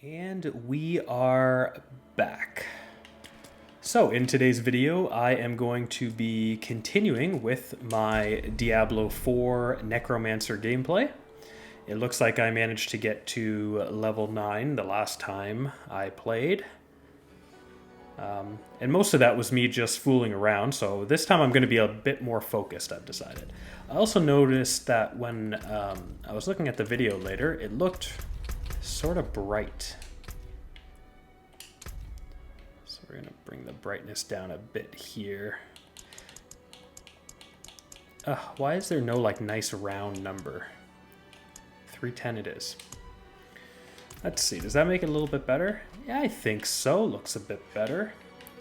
And we are back. So in today's video, I am going to be continuing with my Diablo 4 Necromancer gameplay. It looks like I managed to get to level 9 the last time I played. And most of that was me just fooling around, so this time I'm going to be a bit more focused, I've decided. I also noticed that when I was looking at the video later, it looked sort of bright. So we're going to bring the brightness down a bit here. Why is there no like nice round number? 310 it is. Let's see, does that make it a little bit better? Yeah, I think so. Looks a bit better.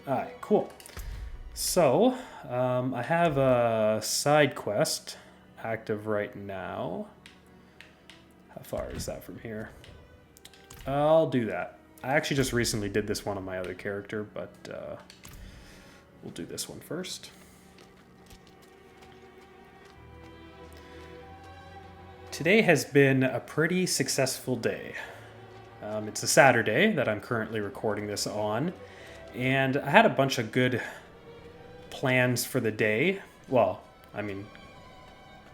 Alright, cool. So, I have a side quest active right now. How far is that from here? I'll do that. I actually just recently did this one on my other character, but we'll do this one first. Today has been a pretty successful day. It's a Saturday that I'm currently recording this on, and I had a bunch of good plans for the day. Well, I mean,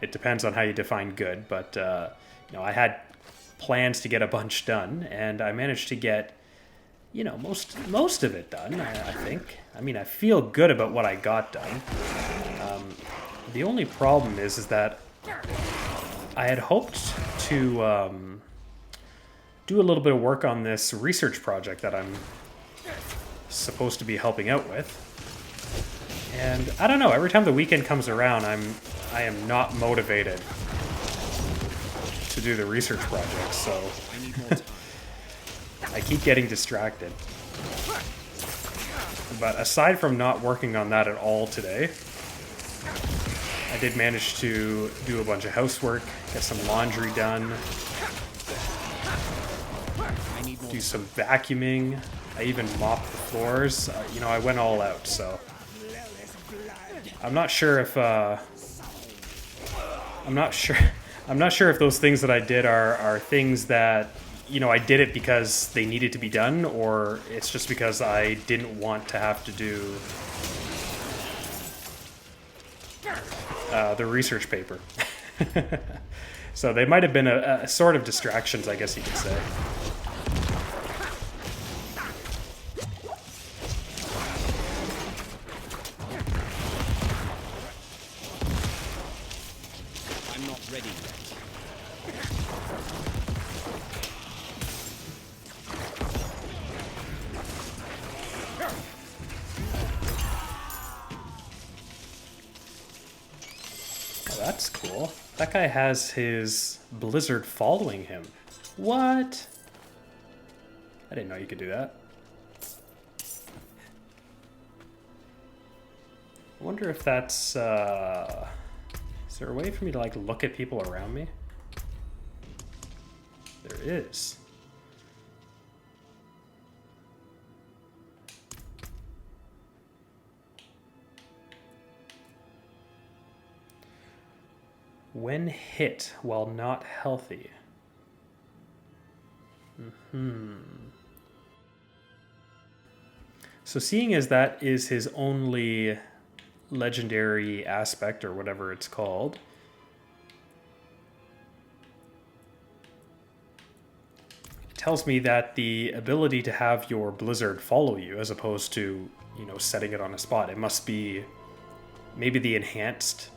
it depends on how you define good, but you know, I had plans to get a bunch done, and I managed to get, you know, most of it done, I think. I mean, I feel good about what I got done. The only problem is that I had hoped to do a little bit of work on this research project that I'm supposed to be helping out with. And I don't know, every time the weekend comes around, I am not motivated to do the research project, so I keep getting distracted. But aside from not working on that at all today, I did manage to do a bunch of housework, get some laundry done, do some vacuuming. I even mopped the floors. You know, I went all out, so I'm not sure if I'm not sure if those things that I did are things that, you know, I did it because they needed to be done, or it's just because I didn't want to have to do the research paper. So they might have been a sort of distractions, I guess you could say. I'm not ready yet. Oh, that's cool. That guy has his blizzard following him. What? I didn't know you could do that. I wonder if that's, is there a way for me to like look at people around me? There is. When hit while not healthy. So seeing as that is his only legendary aspect, or whatever it's called, it tells me that the ability to have your blizzard follow you as opposed to, you know, setting it on a spot, it must be maybe the enhanced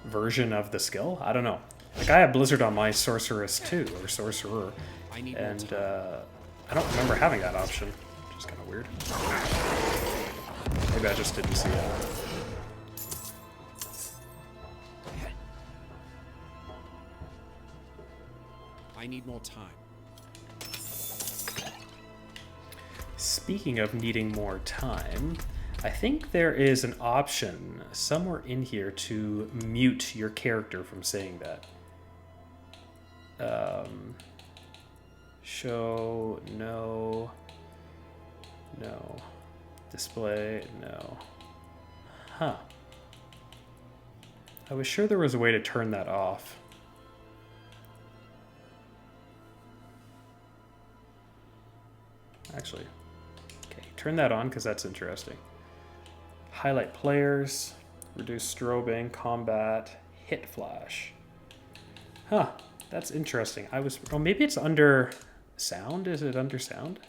version of the skill. I don't know. Like, I have blizzard on my sorceress too, or sorcerer, and I don't remember having that option, which is kind of weird. Maybe I just didn't see it. I need more time. Speaking of needing more time, I think there is an option somewhere in here to mute your character from saying that. Show, no, no. Display, no. Huh. I was sure there was a way to turn that off. Actually, okay, turn that on because that's interesting. Highlight players, reduce strobing, combat, hit flash. Huh, that's interesting. Oh, maybe it's under sound? Is it under sound?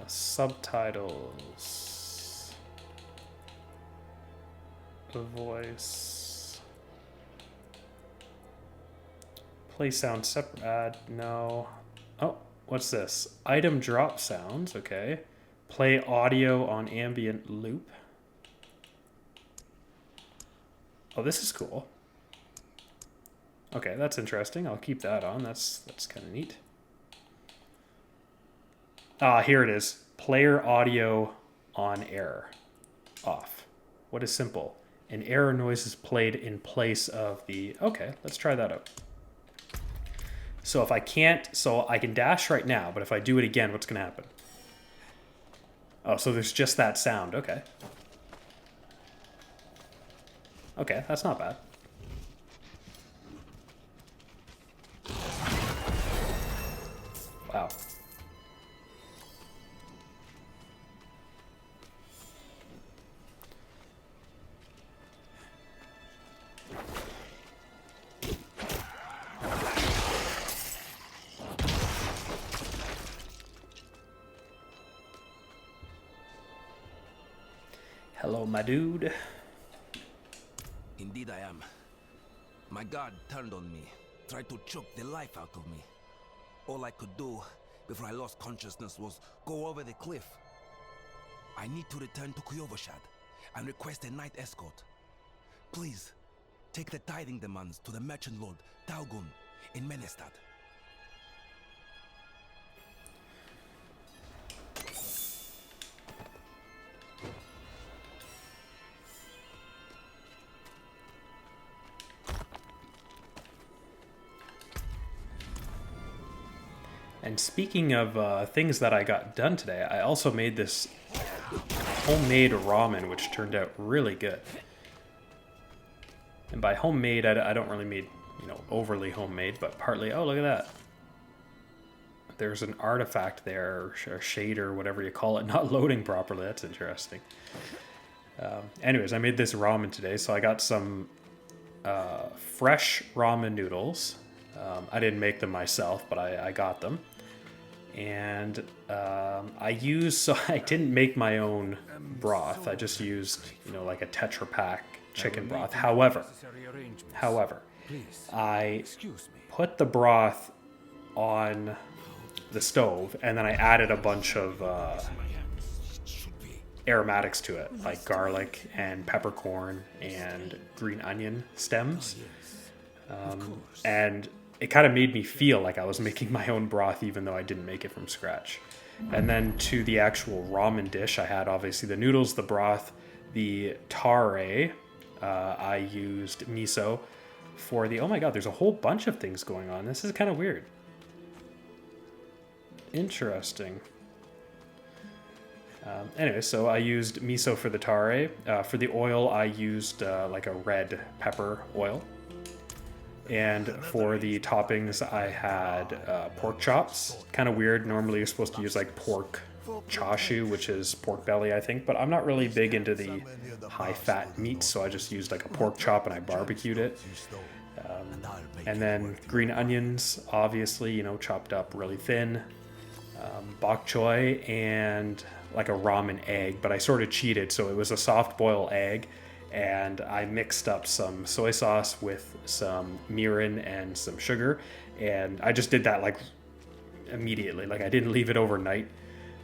Subtitles. Voice. Play sound separate. No. Oh, what's this? Item drop sounds. Okay. Play audio on ambient loop. Oh, this is cool. Okay, that's interesting. I'll keep that on. That's kind of neat. Ah, here it is. Player audio on air. Off. What is simple? An error noise is played in place of the... Okay, let's try that out. So if I can't... So I can dash right now, but if I do it again, what's going to happen? Oh, so there's just that sound. Okay. Okay, that's not bad. Wow. Hello, my dude. Indeed I am. My guard turned on me, tried to choke the life out of me. All I could do before I lost consciousness was go over the cliff. I need to return to Kyovashad and request a night escort. Please, take the tithing demands to the merchant lord, Talgun, in Menestad. And speaking of things that I got done today, I also made this homemade ramen, which turned out really good. And by homemade, I don't really mean, you know, overly homemade, but partly, oh, look at that. There's an artifact there, or shade, or whatever you call it, not loading properly. That's interesting. Anyways, I made this ramen today, so I got some fresh ramen noodles. I didn't make them myself, but I got them. And so I didn't make my own broth. I just used, you know, like a Tetra Pak chicken broth. However, I put the broth on the stove, and then I added a bunch of aromatics to it, like garlic and peppercorn and green onion stems. And it kind of made me feel like I was making my own broth, even though I didn't make it from scratch. And then to the actual ramen dish, I had obviously the noodles, the broth, the tare. I used miso for the... Oh my god, there's a whole bunch of things going on. This is kind of weird. Interesting. Anyway, so I used miso for the tare. For the oil, I used like a red pepper oil. And for the toppings, I had pork chops. Kind of weird. Normally, you're supposed to use like pork chashu, which is pork belly, I think. But I'm not really big into the high-fat meats, so I just used like a pork chop and I barbecued it. And then green onions, obviously, you know, chopped up really thin. Bok choy and like a ramen egg, but I sort of cheated, so it was a soft boil egg. And I mixed up some soy sauce with some mirin and some sugar, and I just did that like immediately. Like I didn't leave it overnight,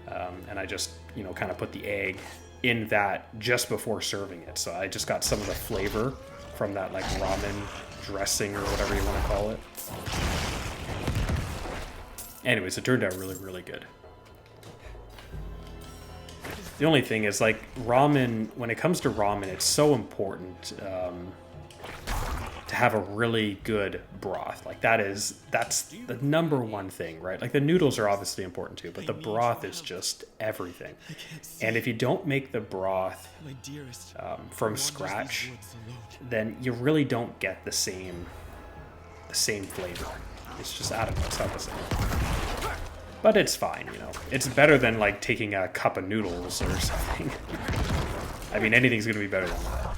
and I just, you know, kind of put the egg in that just before serving it. So I just got some of the flavor from that like ramen dressing or whatever you want to call it. Anyways, it turned out really, really good. The only thing is, like, ramen, when it comes to ramen, it's so important to have a really good broth. Like, that's the number one thing, right? Like, the noodles are obviously important too, but the broth is just everything. And if you don't make the broth from scratch, then you really don't get the same flavor. It's just, I don't know, it's not the same. But it's fine, you know. It's better than, like, taking a cup of noodles or something. I mean, anything's gonna be better than that.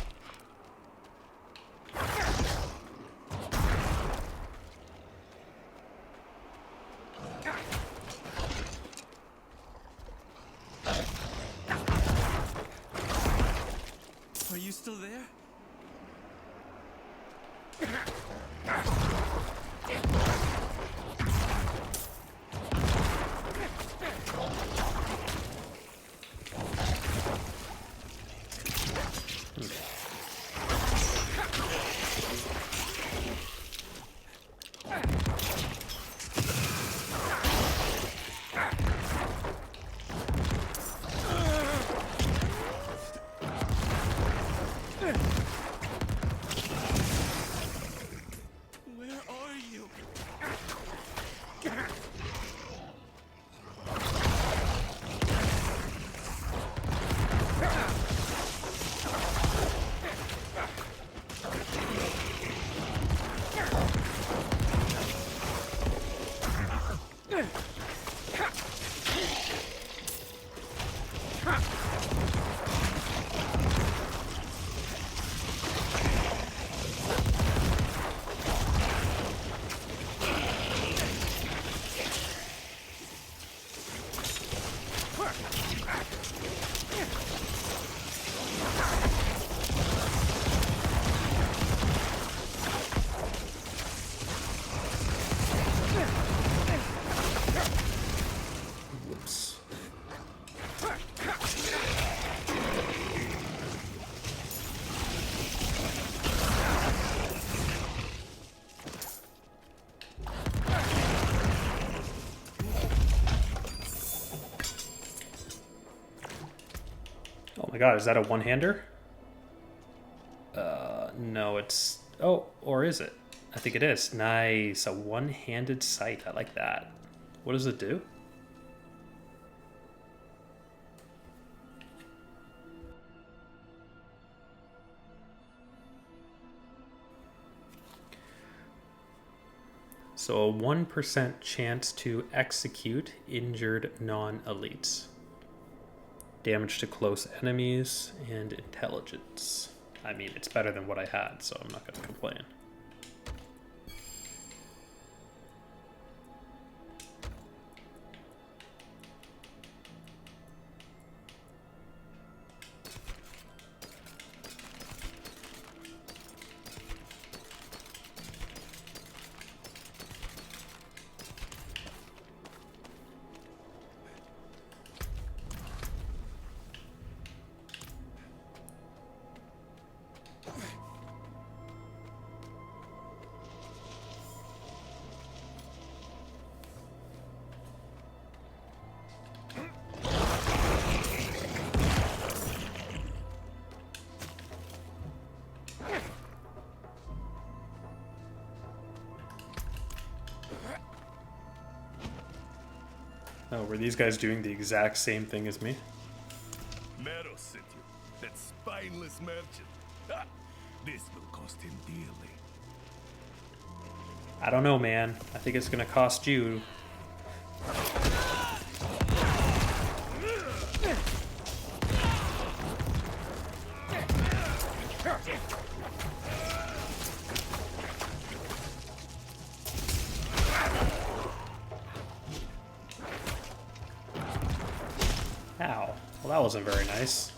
Are you still there? Where are you? Whoops. Oh my god, is that a one-hander? No, it's... Oh, or is it? I think it is. Nice, a one-handed sight. I like that. What does it do? So a 1% chance to execute injured non-elites. Damage to close enemies and intelligence. I mean, it's better than what I had, so I'm not going to complain. Oh, were these guys doing the exact same thing as me? Mero sent you. That spineless merchant. Ha! This will cost him dearly. I don't know, man. I think it's gonna cost you. Ow. Well, that wasn't very nice.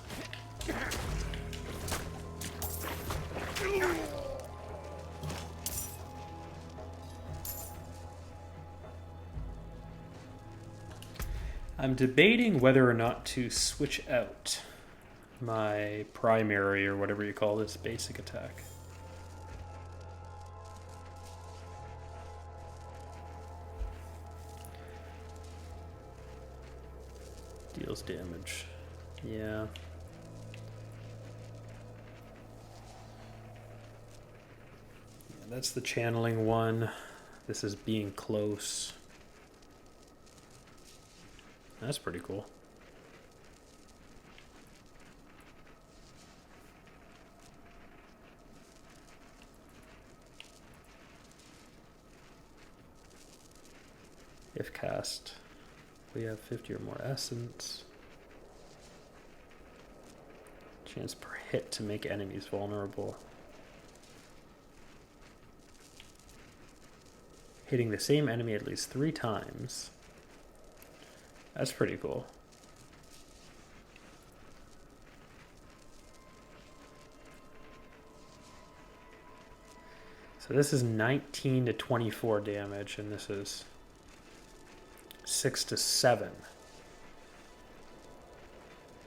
I'm debating whether or not to switch out my primary, or whatever you call this, basic attack. Deals damage. Yeah. That's the channeling one. This is being close. That's pretty cool. If cast, we have 50 or more essence. Chance per hit to make enemies vulnerable. Hitting the same enemy at least 3 times. That's pretty cool. So this is 19 to 24 damage, and this is 6 to 7.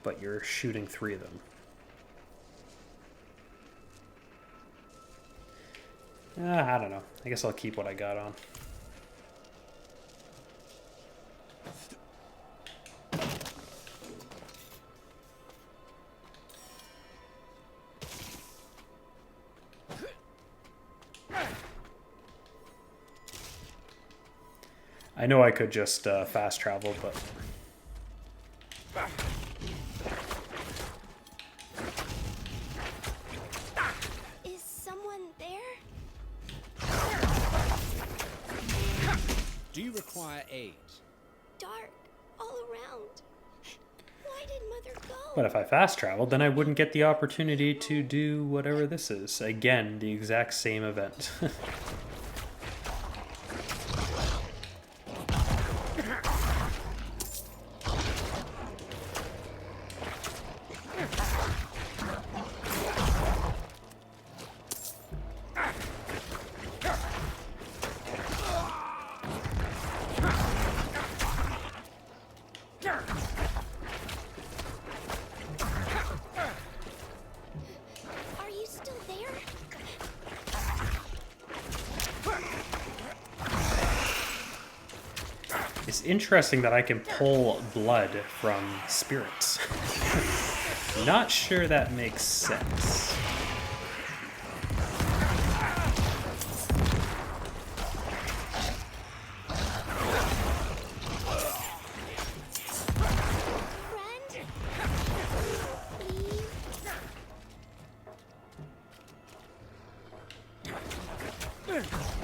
But you're shooting 3 of them. I don't know. I guess I'll keep what I got on. I know I could just fast travel, but... Is someone there? Do you require aid? Dark all around. Why did Mother go? But if I fast traveled, then I wouldn't get the opportunity to do whatever this is. Again, the exact same event. Are you still there? It's interesting that I can pull blood from spirits. Not sure that makes sense. Friend? Please?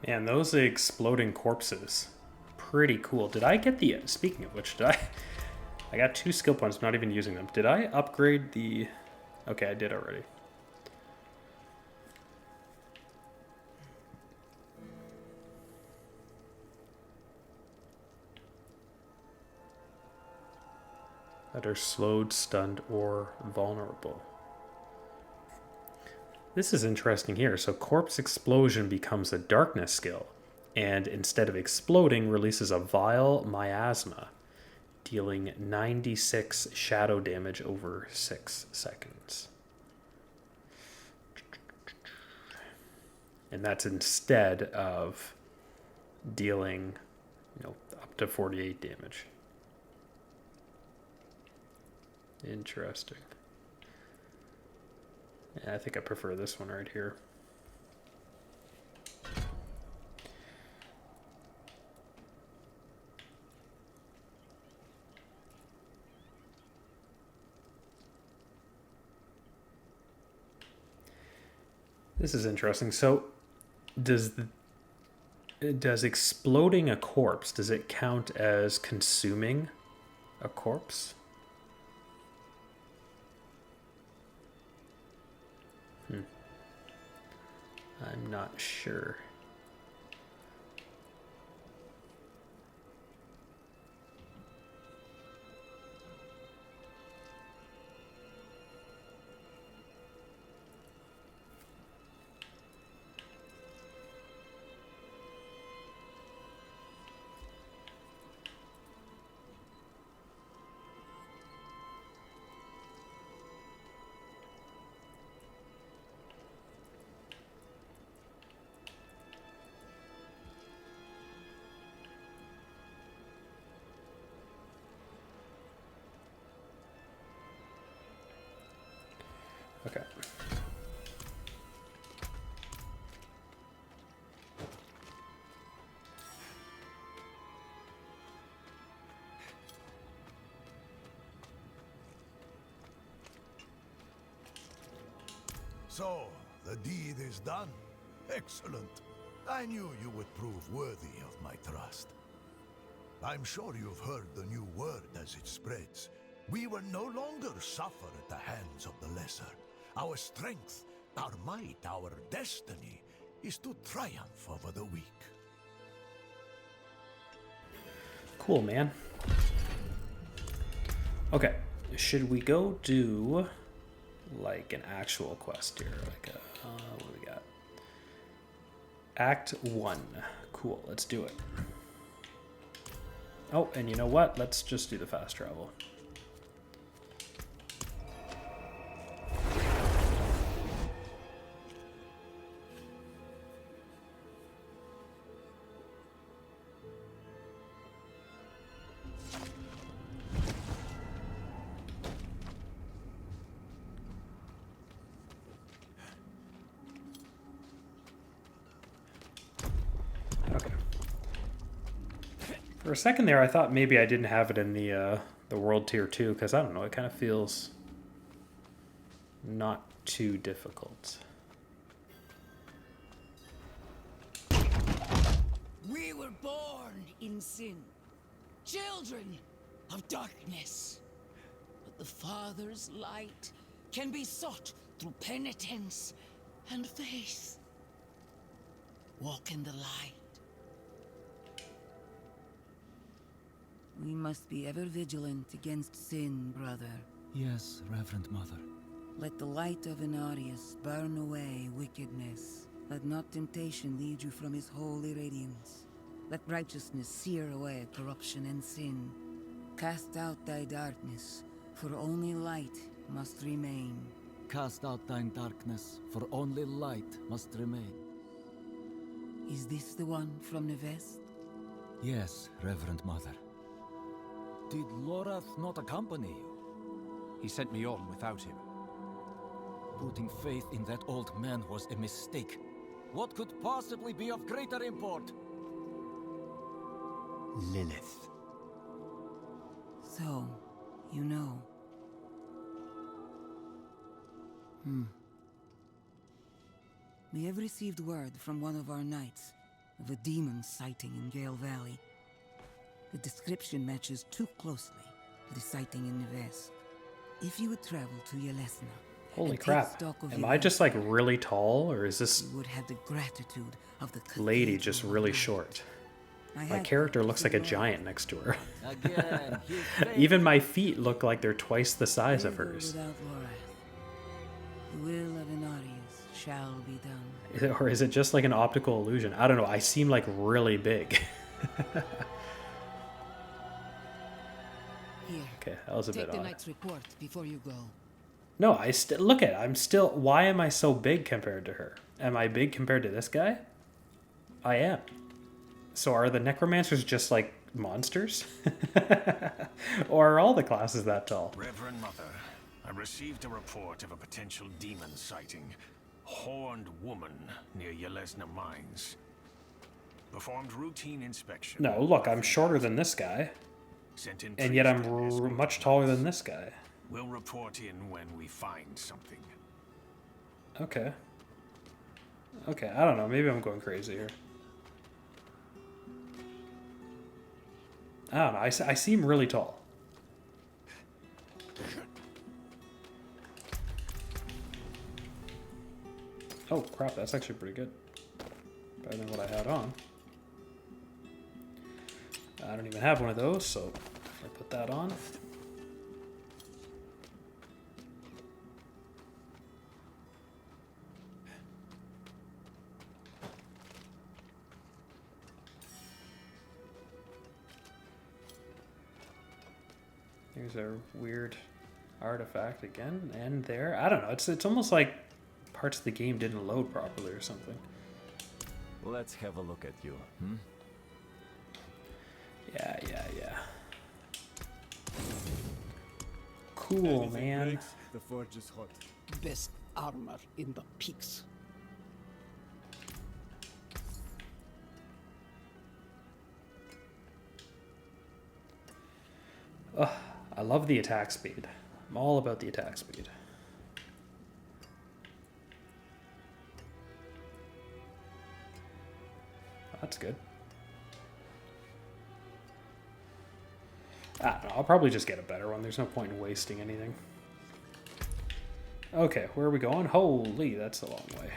Man, those exploding corpses. Pretty cool. Did I get the... Speaking of which, did I got 2 skill points, not even using them. Did I upgrade the... Okay, I did already. That are slowed, stunned, or vulnerable. This is interesting here. So Corpse Explosion becomes a darkness skill, and instead of exploding, releases a vile miasma, dealing 96 shadow damage over 6 seconds. And that's instead of dealing, up to 48 damage. Interesting. Yeah, I think I prefer this one right here. This is interesting. So, does exploding a corpse, does it count as consuming a corpse? I'm not sure. Okay. So, the deed is done. Excellent. I knew you would prove worthy of my trust. I'm sure you've heard the new word as it spreads. We will no longer suffer at the hands of the lesser. Our strength, our might, our destiny is to triumph over the weak. Cool, man. Okay, should we go do like an actual quest here? Like a, what do we got? Act 1. Cool, let's do it. Oh, and you know what? Let's just do the fast travel. Okay. For a second there, I thought maybe I didn't have it in the world tier 2, because I don't know, it kind of feels not too difficult. We were born in sin, children of darkness. But the Father's light can be sought through penitence and faith. Walk in the light. We must be ever vigilant against sin, brother. Yes, Reverend Mother. Let the light of Inarius burn away wickedness. Let not temptation lead you from his holy radiance. Let righteousness sear away corruption and sin. Cast out thy darkness, for only light must remain. Cast out thine darkness, for only light must remain. Is this the one from the west? Yes, Reverend Mother. Did Lorath not accompany you? He sent me on without him. Putting faith in that old man was a mistake. What could possibly be of greater import? Lilith. So, you know. We have received word from one of our knights of a demon sighting in Gale Valley. The description matches too closely to the sighting in the west. If you would travel to Yelesna, Holy and take crap. stock of Am your I just like really tall, or is this you would have the gratitude of the lady cathedral just of really light. short? I My had character hopes looks of like a more. giant next to her. Again, his faith. Even my feet look like they're twice the size of With or hers. without Lorath, the will of Inarius shall be done. Or is it just like an optical illusion? I don't know. I seem like really big. Here, Okay, that was a take bit the odd. knight's report before you go. No, I still look at it. I'm still. Why am I so big compared to her? Am I big compared to this guy? I am. So are the necromancers just like monsters? Or are all the classes that tall? Reverend Mother, I received a report of a potential demon sighting. Horned woman near Yelesna Mines. Performed routine inspection. No, look, I'm shorter than this guy, Sent in and yet I'm priests to escort much the taller than place. this guy. We'll report in when we find something. Okay. Okay, I don't know. Maybe I'm going crazy here. I don't know. I seem really tall. Oh crap, that's actually pretty good. Better than what I had on. I don't even have one of those, so I'll put that on. Here's a weird artifact again, and there. I don't know. It's almost like parts of the game didn't load properly or something. Let's have a look at you, Yeah. Cool, man. The forge is hot. Best armor in the peaks. Ugh, I love the attack speed. I'm all about the attack speed. That's good. I don't know, I'll probably just get a better one. There's no point in wasting anything. Okay, where are we going? Holy, that's a long way.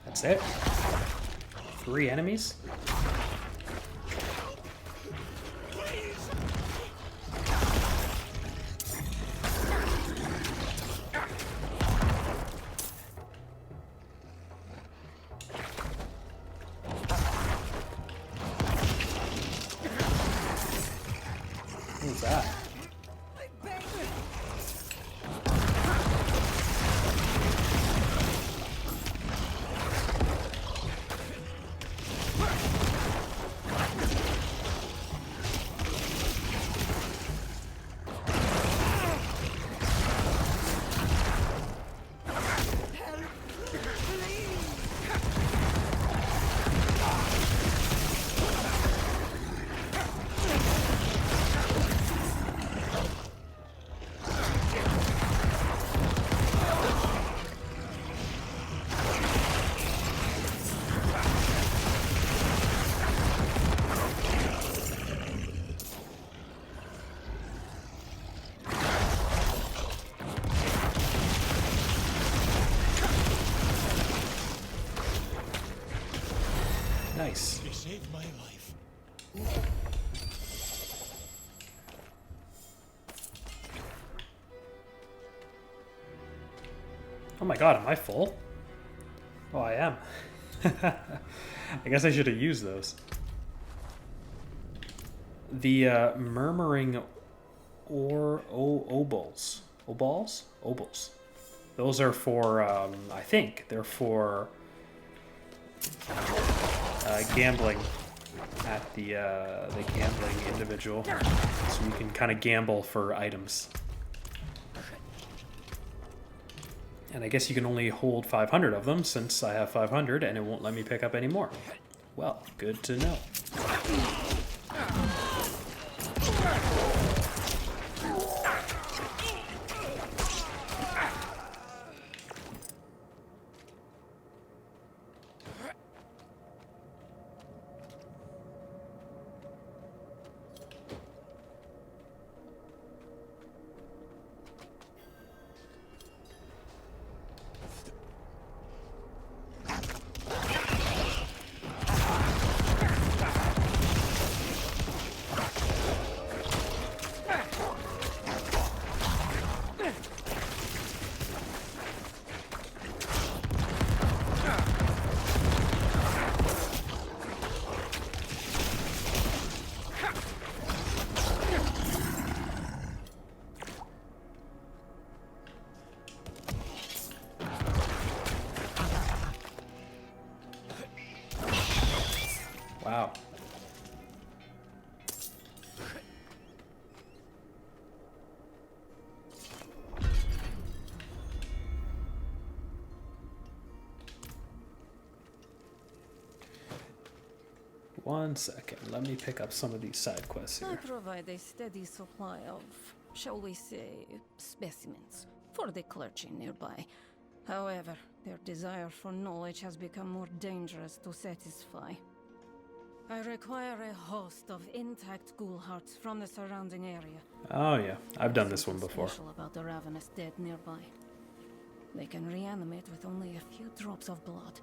That's it? 3 enemies? Who's that? Nice. You saved my life. Oh my god, am I full? Oh, I am. I guess I should have used those. The murmuring obols. Obols. Those are for, I think, they're for gambling at the gambling individual. So you can kind of gamble for items. And I guess you can only hold 500 of them since I have 500 and it won't let me pick up any more. Well, good to know. Wow. One second, let me pick up some of these side quests I here. provide a steady supply of, shall we say, specimens for the clergy nearby. However, their desire for knowledge has become more dangerous to satisfy. I require a host of intact ghoul hearts from the surrounding area. Oh yeah, I've done this one Something before. Special about the ravenous dead nearby. They can reanimate with only a few drops of blood.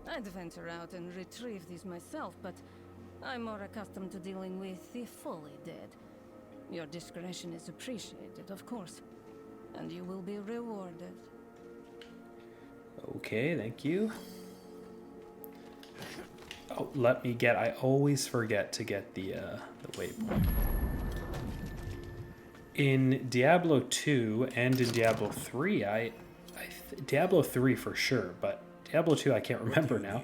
I'd venture out and retrieve these myself, but I'm more accustomed to dealing with the fully dead. Your discretion is appreciated, of course, and you will be rewarded. Okay, thank you. Oh, let me get, I always forget to get the waypoint. In Diablo 2 and in Diablo 3, Diablo 3 for sure, but Diablo 2 I can't remember now.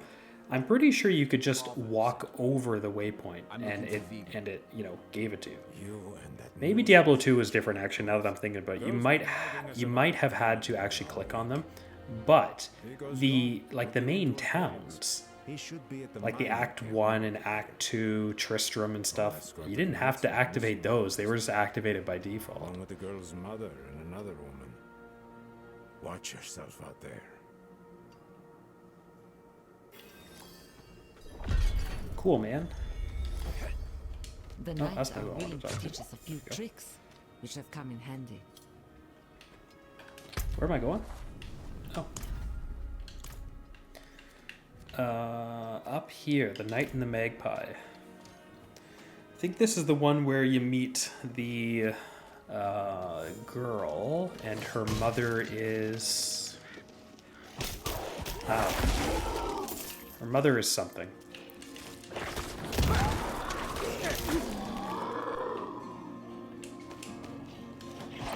I'm pretty sure you could just walk over the waypoint and it you know, gave it to you. Maybe Diablo 2 was different actually, now that I'm thinking about it. You might have had to actually click on them, but the main towns, like the Act 1 and Act 2, Tristram and stuff, you didn't have to activate those. They were just activated by default. Along with the girl's mother and another woman. Watch yourself out there. Cool, man. The Oh, that's knight not are what I willing was to after. teach us a few tricks, which have come in handy. Where am I going? Oh. Up here, the Knight and the Magpie. I think this is the one where you meet the girl, and her mother is... her mother is something.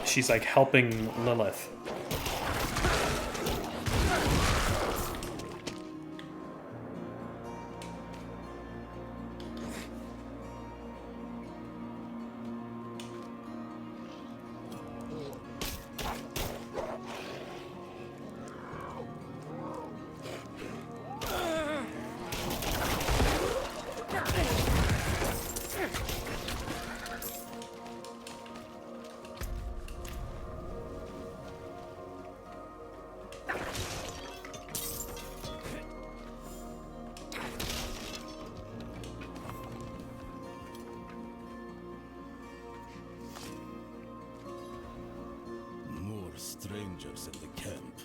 She's like helping Lilith. Strangers in the camp.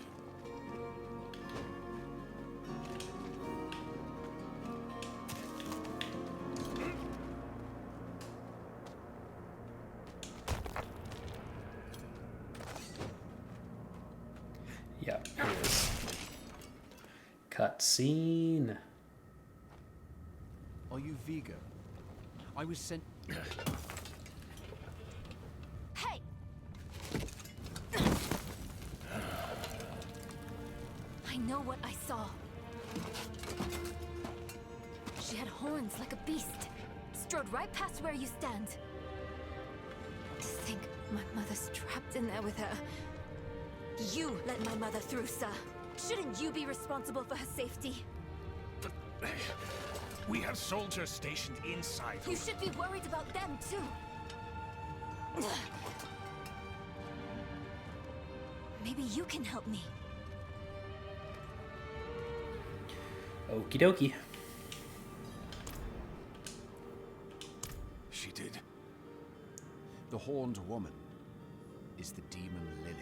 Yeah, here it is. Cutscene. Are you vegan? I was sent. Hey! I know what I saw. She had horns like a beast, strode right past where you stand. To think my mother's trapped in there with her. You let my mother through, sir. Shouldn't you be responsible for her safety? But we have soldiers stationed inside. You should be worried about them, too. Maybe you can help me. Okie dokie. She did. The horned woman is the demon Lilith.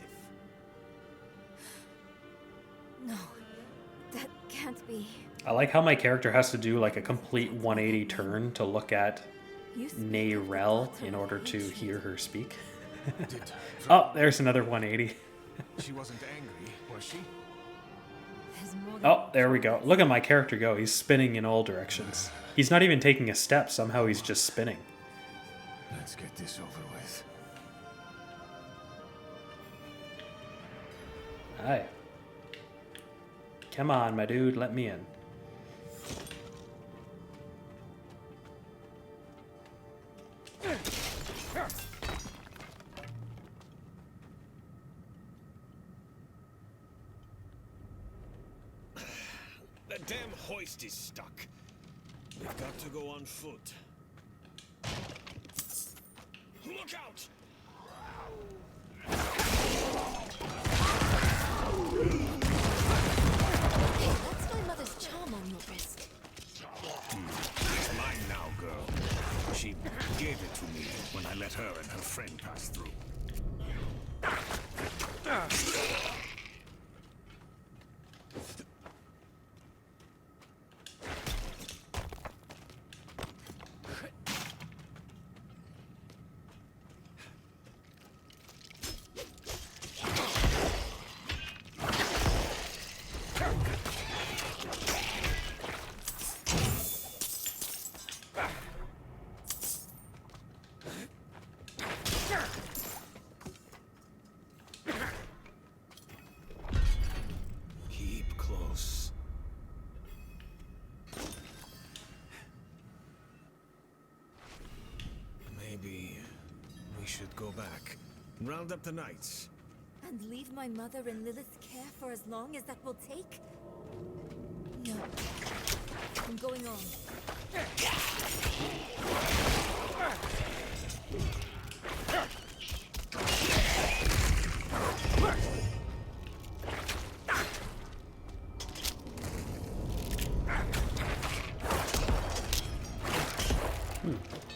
No, that can't be. I like how my character has to do like a complete 180 turn to look at Nayrel in order to hear her speak. Oh, there's another 180. She wasn't angry, was she? Oh, there we go. Look at my character go. He's spinning in all directions. He's not even taking a step. Somehow he's just spinning. Let's get this over with. Hi. Come on, my dude. Let me in. The damn hoist is stuck. We've got to go on foot. Look out! Hey, that's my mother's charm on your wrist. It's mine now, girl. She gave it to me when I let her and her friend pass through. Keep close. Maybe we should go back. Round up the knights. And leave my mother in Lilith's care for as long as that will take? No. I'm going on.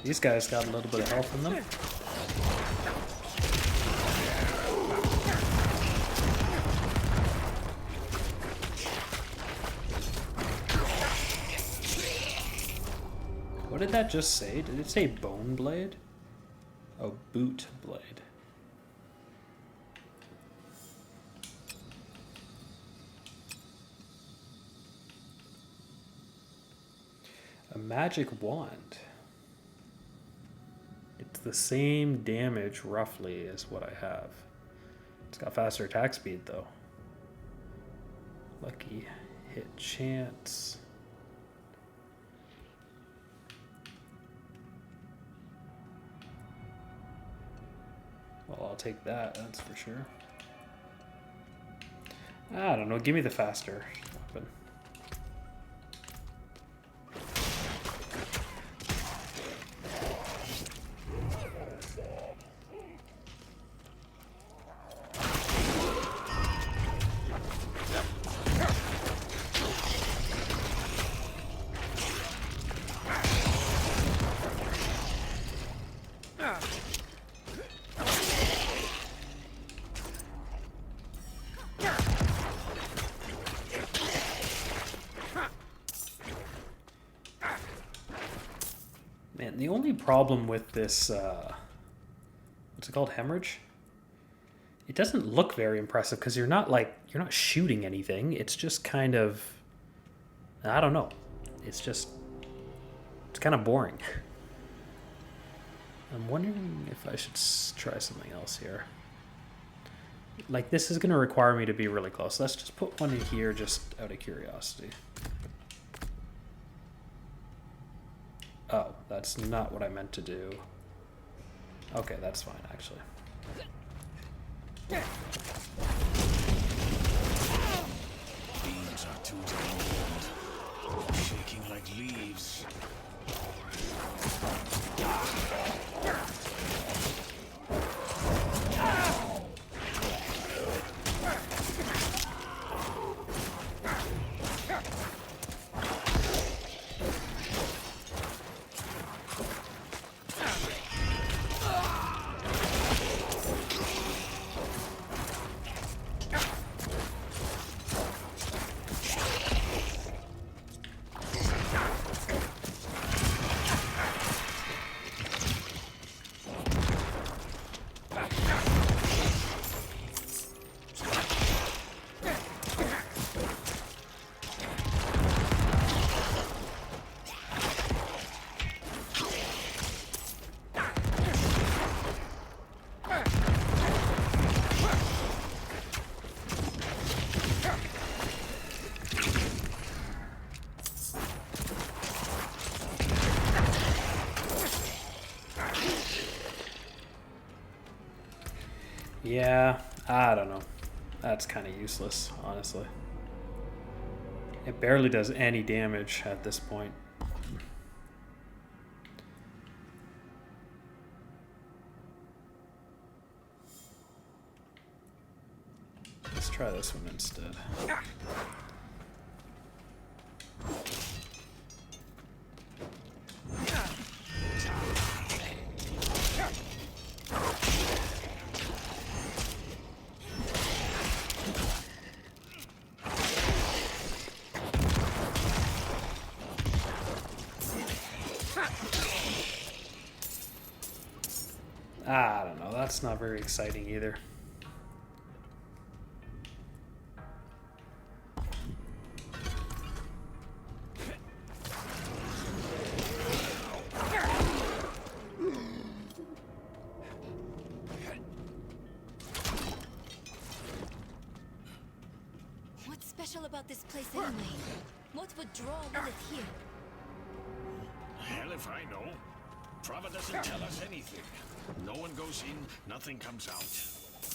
These guys got a little bit of health in them. What did that just say? Did it say bone blade? Oh, boot blade. A magic wand. It's the same damage, roughly, as what I have. It's got faster attack speed, though. Lucky hit chance. Well, I'll take that, that's for sure. I don't know, give me the faster weapon. Man, the only problem with this, what's it called, hemorrhage? It doesn't look very impressive because you're not shooting anything. It's just kind of, I don't know. It's kind of boring. I'm wondering if I should try something else here. Like, this is going to require me to be really close. Let's just put one in here just out of curiosity. Oh, that's not what I meant to do. Okay, that's fine, actually. wounds are too damn old. Shaking like leaves. Yeah, I don't know. That's kind of useless, honestly. It barely does any damage at this point. Let's try this one instead. I don't know, that's not very exciting either. What's special about this place anyway? What would draw Lilith here? Hell if I know. Prava doesn't tell us anything. No one goes in, nothing comes out.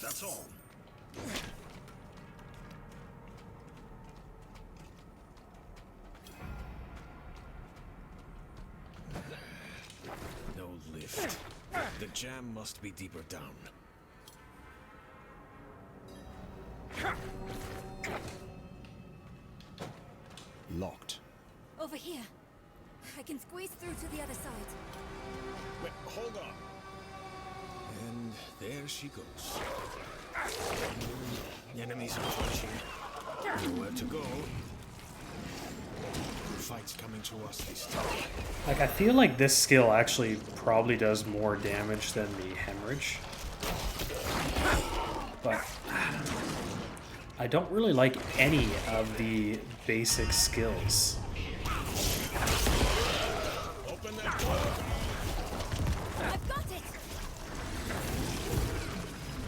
That's all. No lift. The jam must be deeper down. Locked. Over here. I can squeeze through to the other side. Wait, hold on. And there she goes. Enemies are approaching. Nowhere to go. The fight's coming to us this time. Like, I feel like this skill actually probably does more damage than the hemorrhage. But I don't really like any of the basic skills. Open that door. I've got it.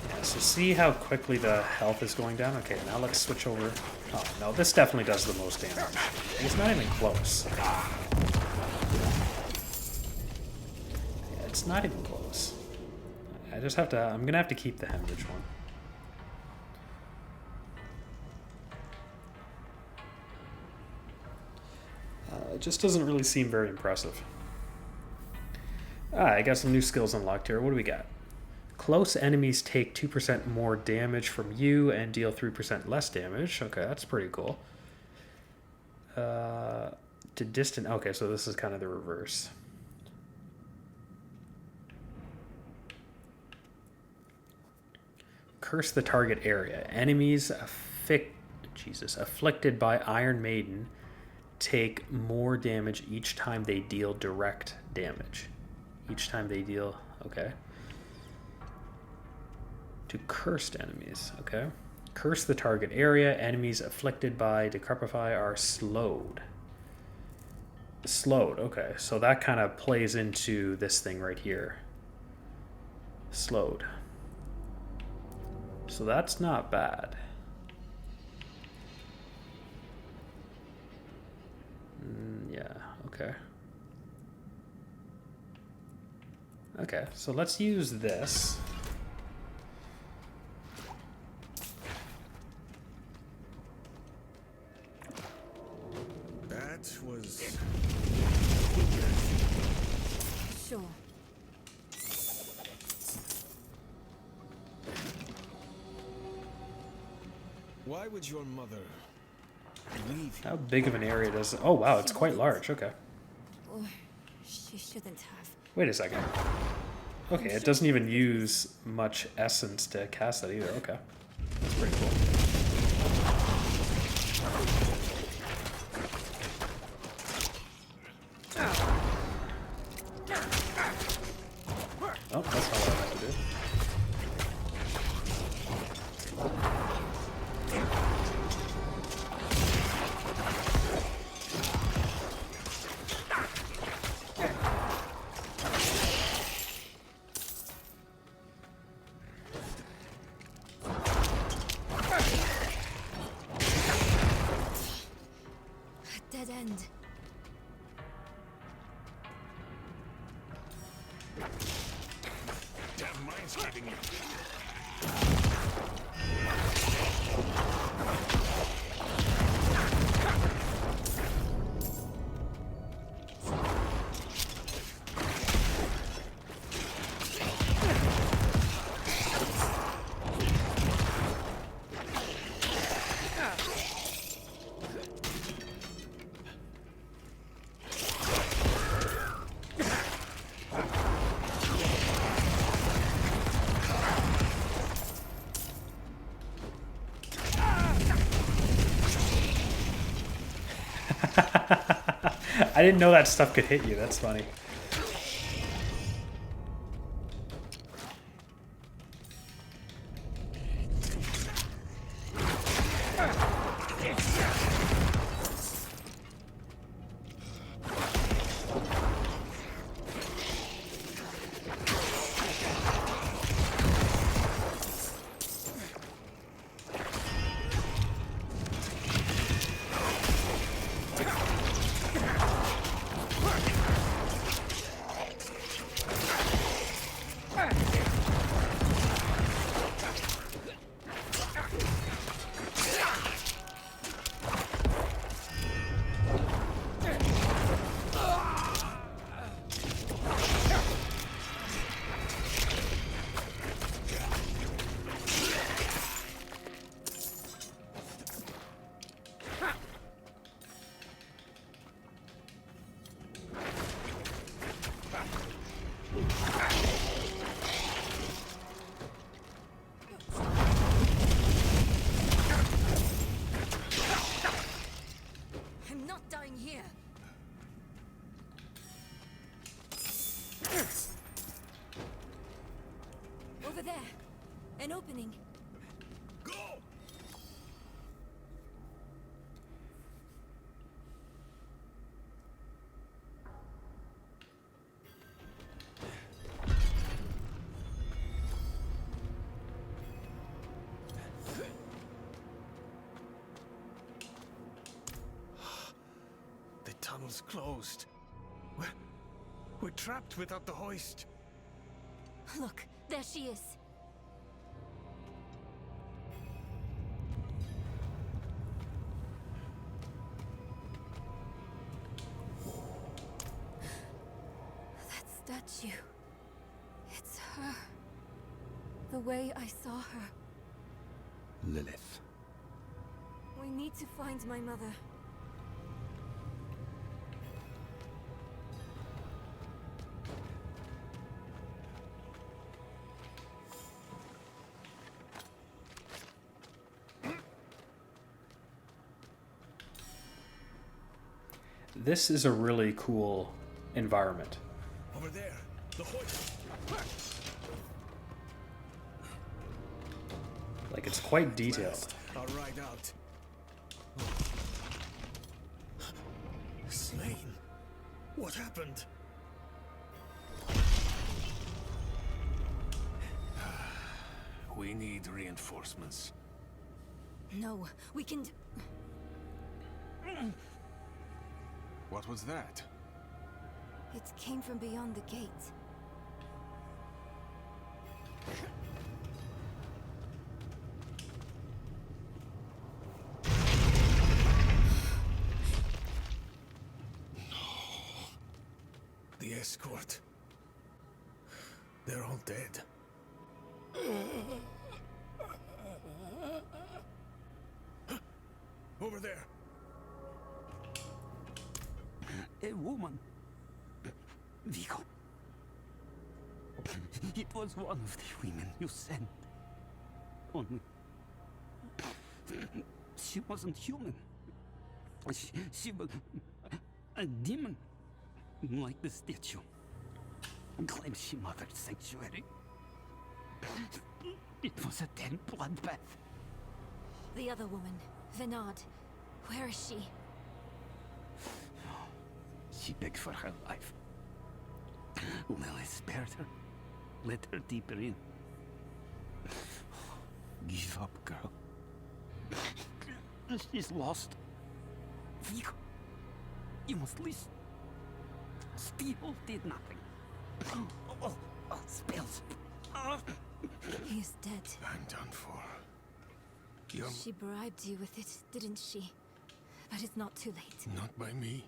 Yeah, so see how quickly the health is going down? Okay, now let's switch over. Oh, no, this definitely does the most damage. It's not even close. Yeah, it's not even close. I just have to, I'm gonna have to keep the hemorrhage one. It just doesn't really seem very impressive. I got some new skills unlocked here. What do we got? Close enemies take 2% more damage from you and deal 3% less damage. Okay, that's pretty cool. To distant... Okay, so this is kind of the reverse. Curse the target area. Enemies afflicted by Iron Maiden take more damage each time they deal direct damage. Each time they deal... Okay. To cursed enemies. Okay. Curse the target area. Enemies afflicted by Decrepify are slowed. Slowed. Okay. So that kind of plays into this thing right here. Slowed. So that's not bad. Yeah, okay. Okay, so let's use this. Why would your mother leave you? How big of an area does... Oh, wow, it's quite large. Okay. Or she shouldn't have. Wait a second. Okay, it doesn't even use much essence to cast that either. Okay. That's pretty cool. Oh, that's not what I meant to do. Dead end. Damn minescaping you. I didn't know that stuff could hit you. That's funny. I'm not dying here. Over there. An opening. Go! The tunnel's closed. We're trapped without the hoist. Look, there she is. That statue. It's her. The way I saw her. Lilith. We need to find my mother. This is a really cool environment. Over there, the hoist. Like, it's quite detailed. I'll ride out. Slain. What happened? We need reinforcements. No, we can... What was that? It came from beyond the gate. The escort. They're all dead. woman. Vigo. It was one of the women you sent. Only... she wasn't human. She was a demon. Like the statue. Claims she mothered sanctuary. It was a dead bloodbath. The other woman, Vinod. Where is she? She begged for her life. Lilith spared her. Let her deeper in. Give up, girl. She's lost. Vigo, you must listen. Steel did nothing. Spells. He is dead. I'm done for. She bribed you with it, didn't she? But it's not too late. Not by me.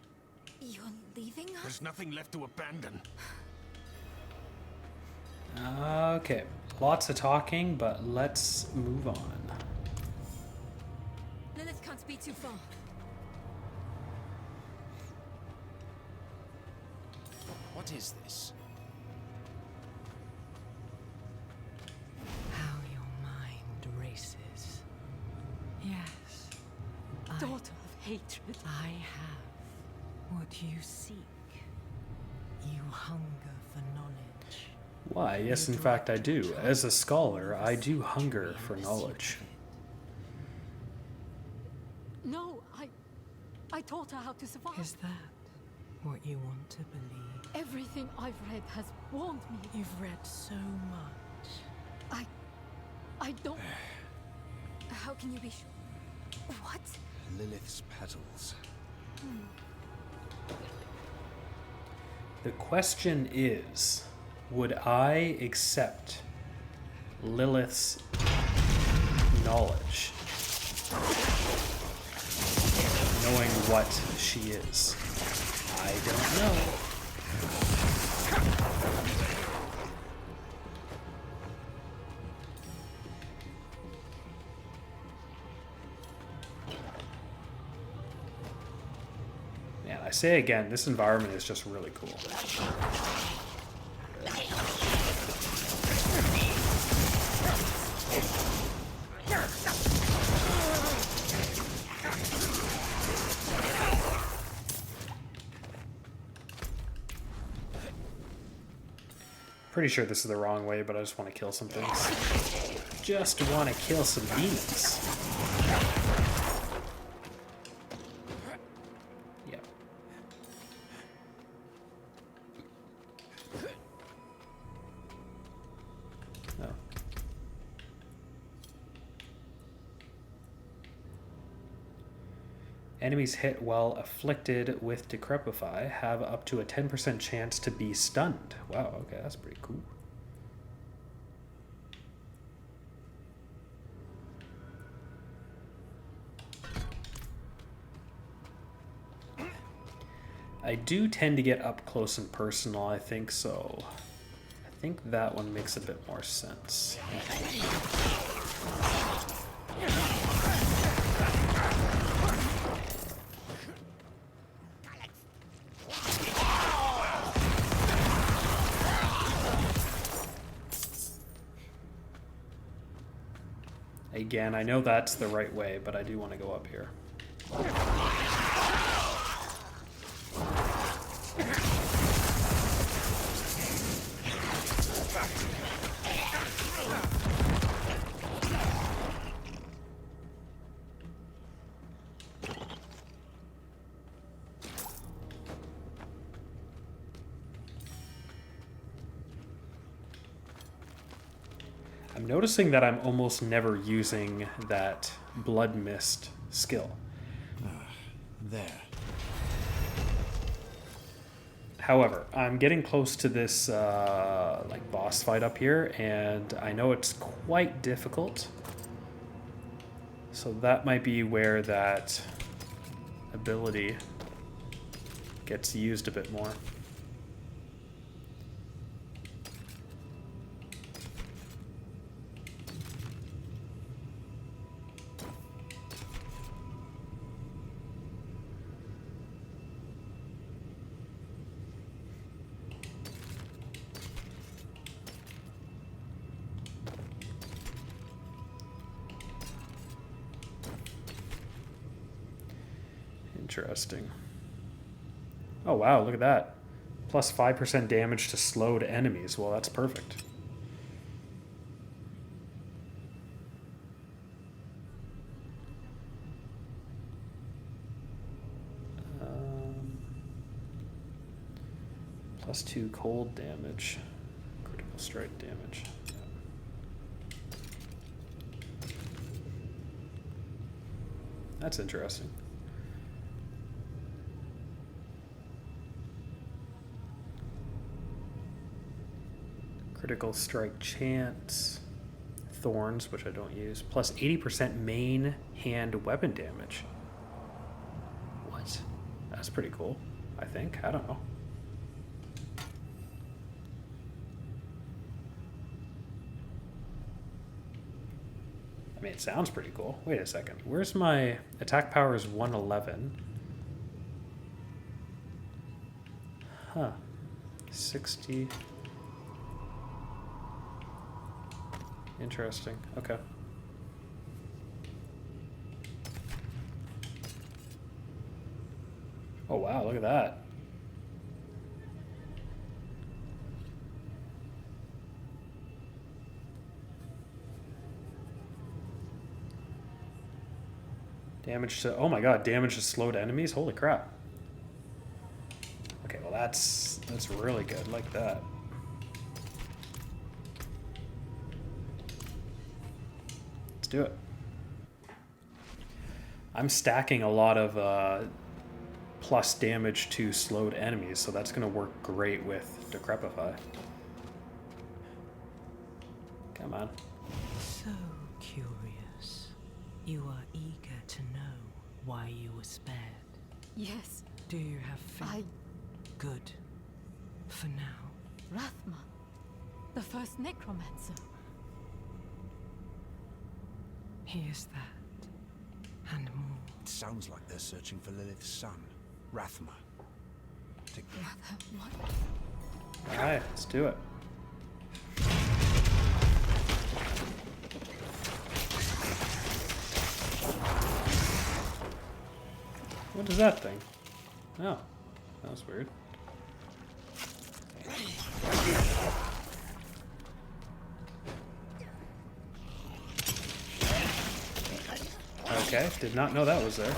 You're leaving us? There's nothing left to abandon. Okay, lots of talking, but let's move on. Lilith can't be too far. What is this? How your mind races. Yes. Daughter of hatred. I have what you seek. You hunger for knowledge. Why, yes, in fact, I do. As a scholar, I do hunger for knowledge. No, I taught her how to survive. Is that what you want to believe? Everything I've read has warned me. You've read so much. I don't... How can you be sure? What? Lilith's petals. The question is, would I accept Lilith's knowledge, knowing what she is? I don't know. Man, I say again, this environment is just really cool. Pretty sure this is the wrong way, but I just want to kill some things. Just want to kill some demons. Yep. Oh. Enemies hit while afflicted with Decrepify have up to a 10% chance to be stunned. Wow, okay, that's pretty cool. I do tend to get up close and personal, I think, so I think that one makes a bit more sense. Again, I know that's the right way, but I do want to go up here. I'm noticing that I'm almost never using that Blood Mist skill. There. However, I'm getting close to this like boss fight up here, and I know it's quite difficult. So that might be where that ability gets used a bit more. Interesting. Oh wow, look at that. Plus 5% damage to slowed enemies. Well, that's perfect. Plus 2 cold damage. Critical strike damage. Yeah. That's interesting. Critical strike chance. Thorns, which I don't use. Plus 80% main hand weapon damage. What? That's pretty cool, I think. I don't know. I mean, it sounds pretty cool. Wait a second. Where's my attack power is 111? Huh. 60. Interesting. Okay. Oh wow, look at that. Damage to, oh my god, damage to slowed enemies? Holy crap. Okay, well that's really good, like that. Let's do it. I'm stacking a lot of plus damage to slowed enemies, so that's going to work great with Decrepify. Come on. So curious. You are eager to know why you were spared. Yes. Do you have faith? Good. For now. Rathma, the first Necromancer. He is that. And more. It sounds like they're searching for Lilith's son, Rathma. What? Alright, let's do it. What is that thing? Oh, that was weird. Okay, did not know that was there.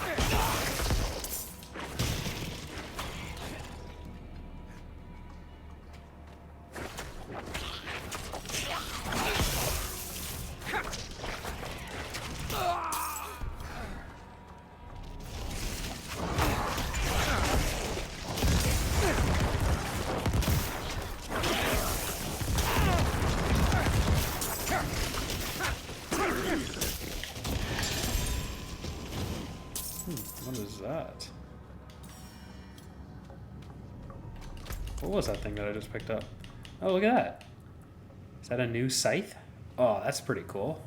What is that? What was that thing that I just picked up? Oh, look at that. Is that a new scythe? Oh, that's pretty cool.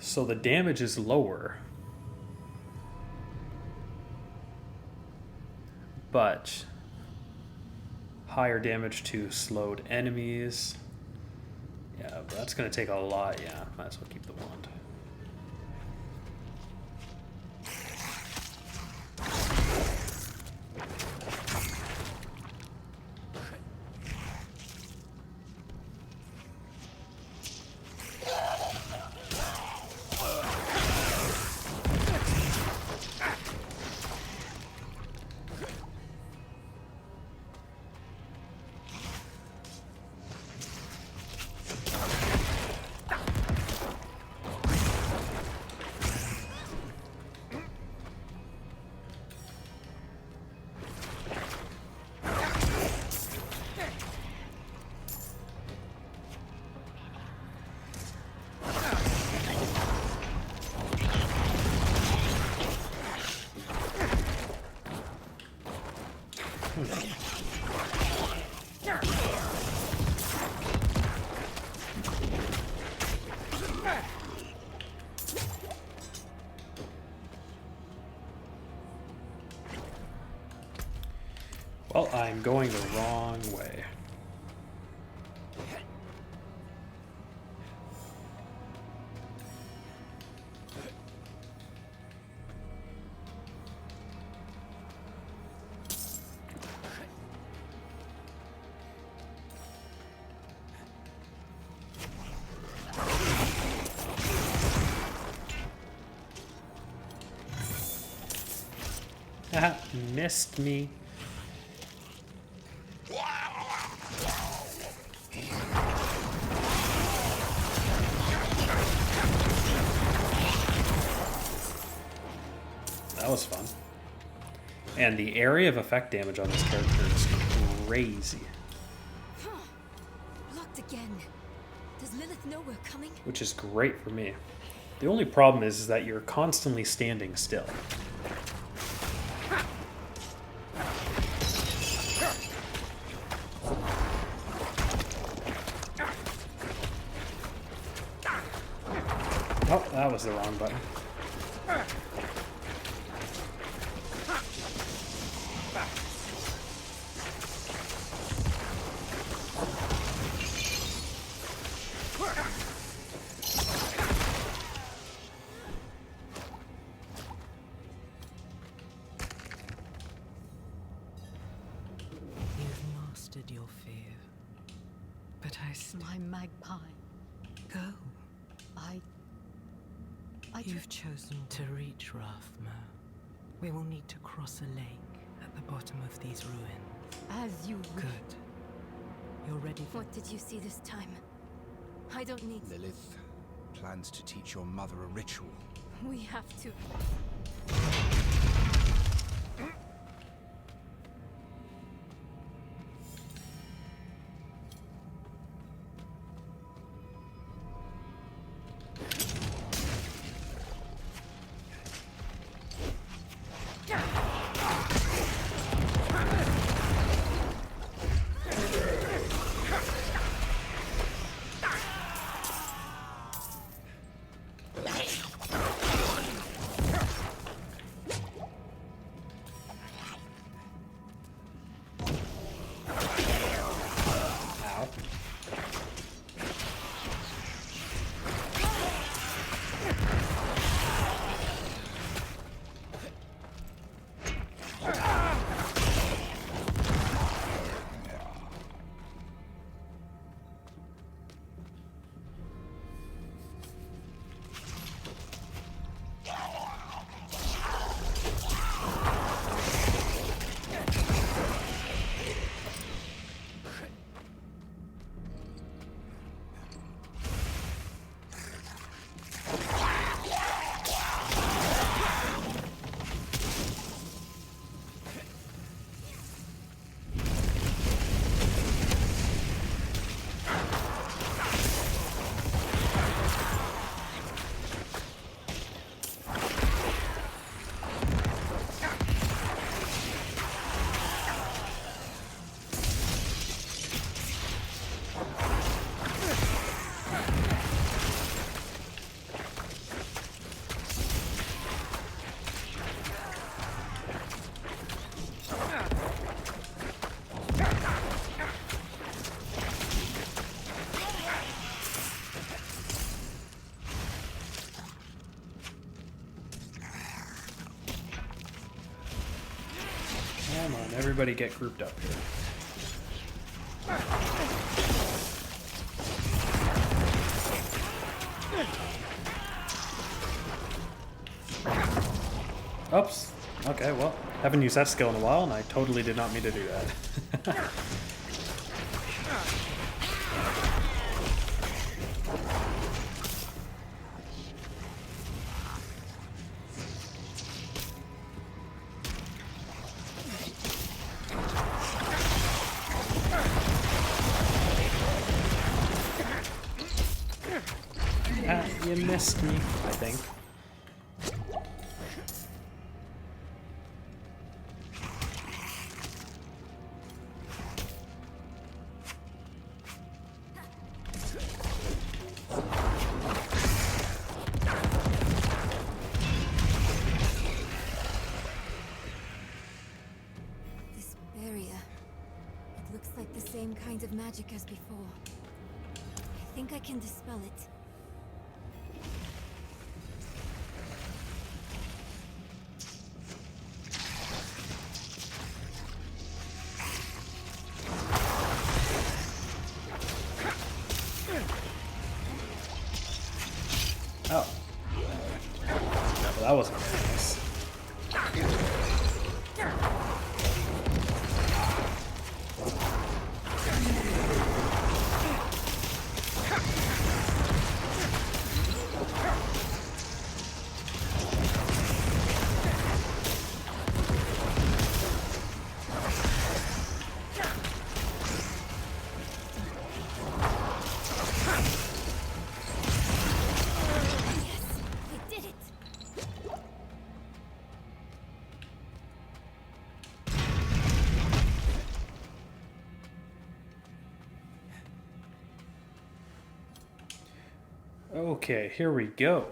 So the damage is lower, but higher damage to slowed enemies. Yeah, but that's going to take a lot. Yeah, might as well keep the wand. Well, I'm going the wrong way. Missed me. That was fun. And the area of effect damage on this character is crazy. Blocked again. Does Lilith know we're coming? Which is great for me. The only problem is that you're constantly standing still. Oh, that was the wrong button. You've mastered your fear. But My magpie. Go. You've chosen to reach Rathma. We will need to cross a lake at the bottom of these ruins. As you wish. Good. You're ready for... What did you see this time? I don't need... Lilith plans to teach your mother a ritual. We have to... Come on, everybody get grouped up here. Oops. Okay, well, haven't used that skill in a while, and I totally did not mean to do that. You missed me, I think. This barrier. It looks like the same kind of magic as before. I think I can dispel it. Oh. Well, that wasn't very nice. Okay, here we go.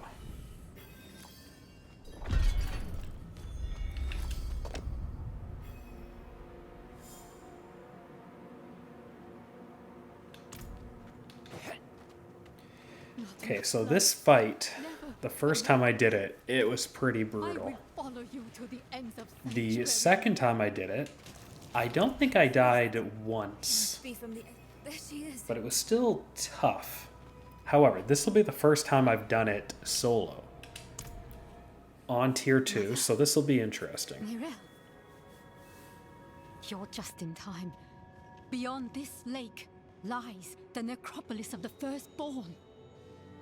Okay, so this fight, the first time I did it, it was pretty brutal. The second time I did it, I don't think I died once, but it was still tough. However, this will be the first time I've done it solo on tier 2, so this will be interesting. Mirel, you're just in time. Beyond this lake lies the necropolis of the Firstborn.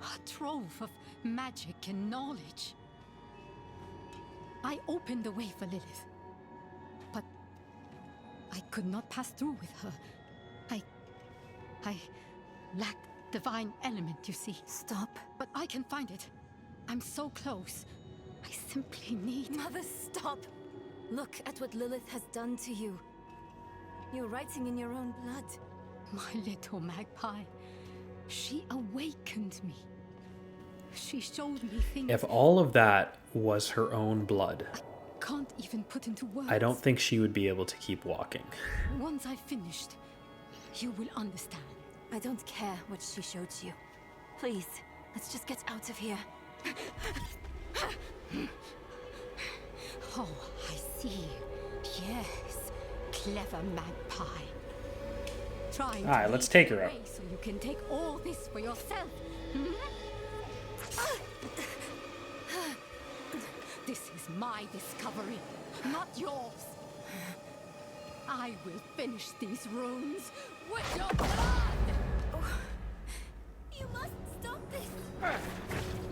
A trove of magic and knowledge. I opened the way for Lilith, but I could not pass through with her. I lacked divine element, you see. Stop. But I can find it. I'm so close. I simply need... Mother, stop! Look at what Lilith has done to you. You're writing in your own blood. My little magpie. She awakened me. She showed me things... If all of that was her own blood, I can't even put into words. I don't think she would be able to keep walking. Once I've finished, you will understand. I don't care what she showed you. Please, let's just get out of here. Oh, I see. Yes, clever magpie. Trying All right, let's take her out. So you can take all this for yourself. This is my discovery, not yours. I will finish these runes with your blood. Oh, you must stop this.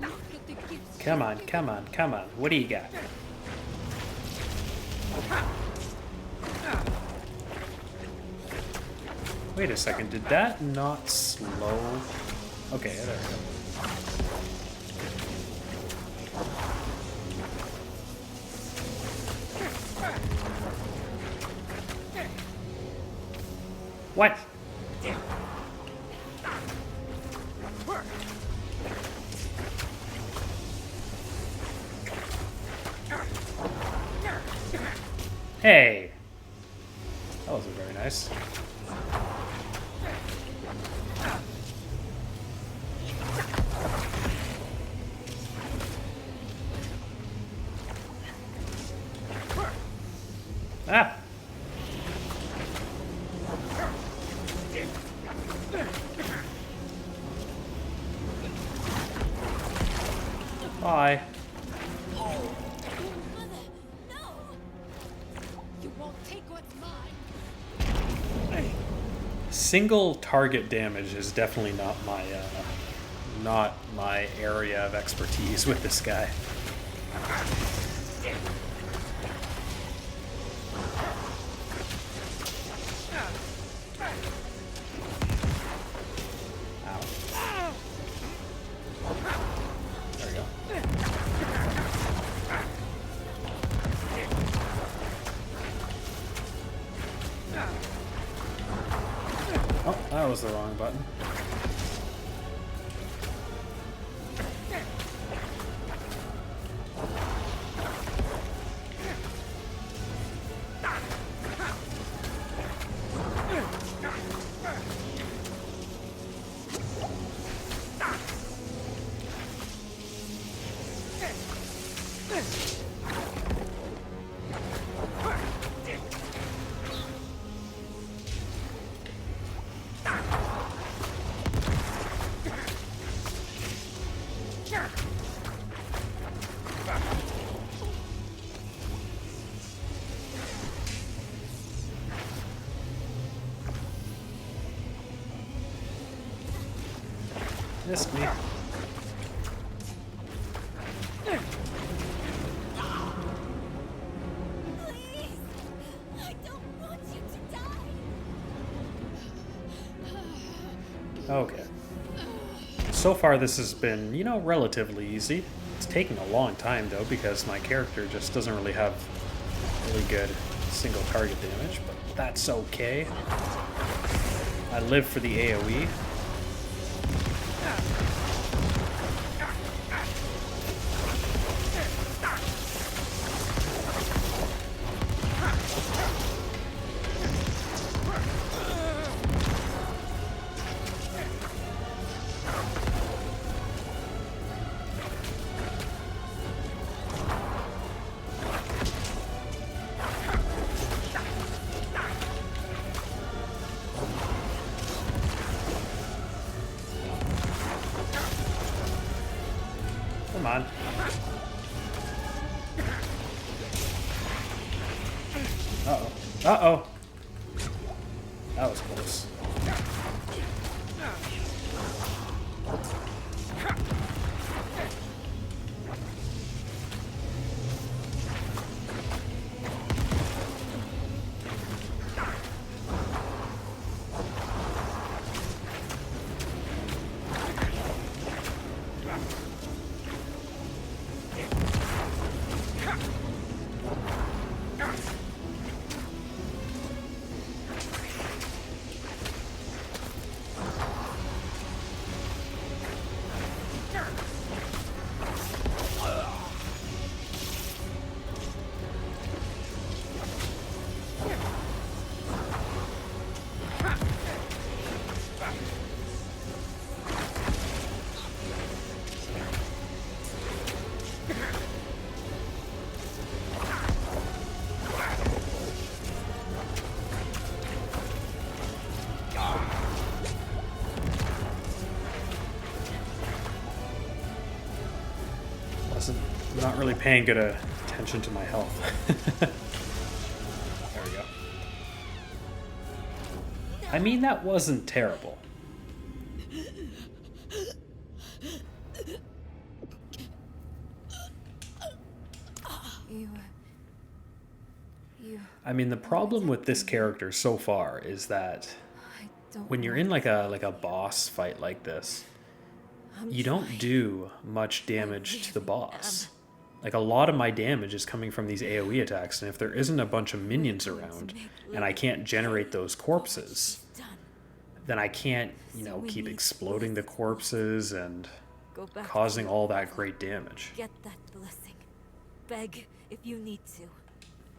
Look at the gifts. Come on, come on, come on. What do you got? Wait a second, did that not slow? Okay, there we go. What? Hey! That wasn't very nice. Ah! Bye. You won't take what's mine. Single target damage is definitely not my area of expertise with this guy. Oh, that was the wrong button. Missed me. Okay. So far this has been, you know, relatively easy. It's taking a long time though because my character just doesn't really have really good single target damage, but that's okay. I live for the AoE. on. Uh-oh. Uh-oh. That was close. I'm not really paying good attention to my health. There we go. I mean, that wasn't terrible. I mean, the problem with this character so far is that when you're in like a boss fight like this, you don't do much damage to the boss. Like, a lot of my damage is coming from these AoE attacks, and if there isn't a bunch of minions around, and I can't generate those corpses, then I can't, you know, keep exploding the corpses and causing all that great damage. Get that blessing. Beg if you need to.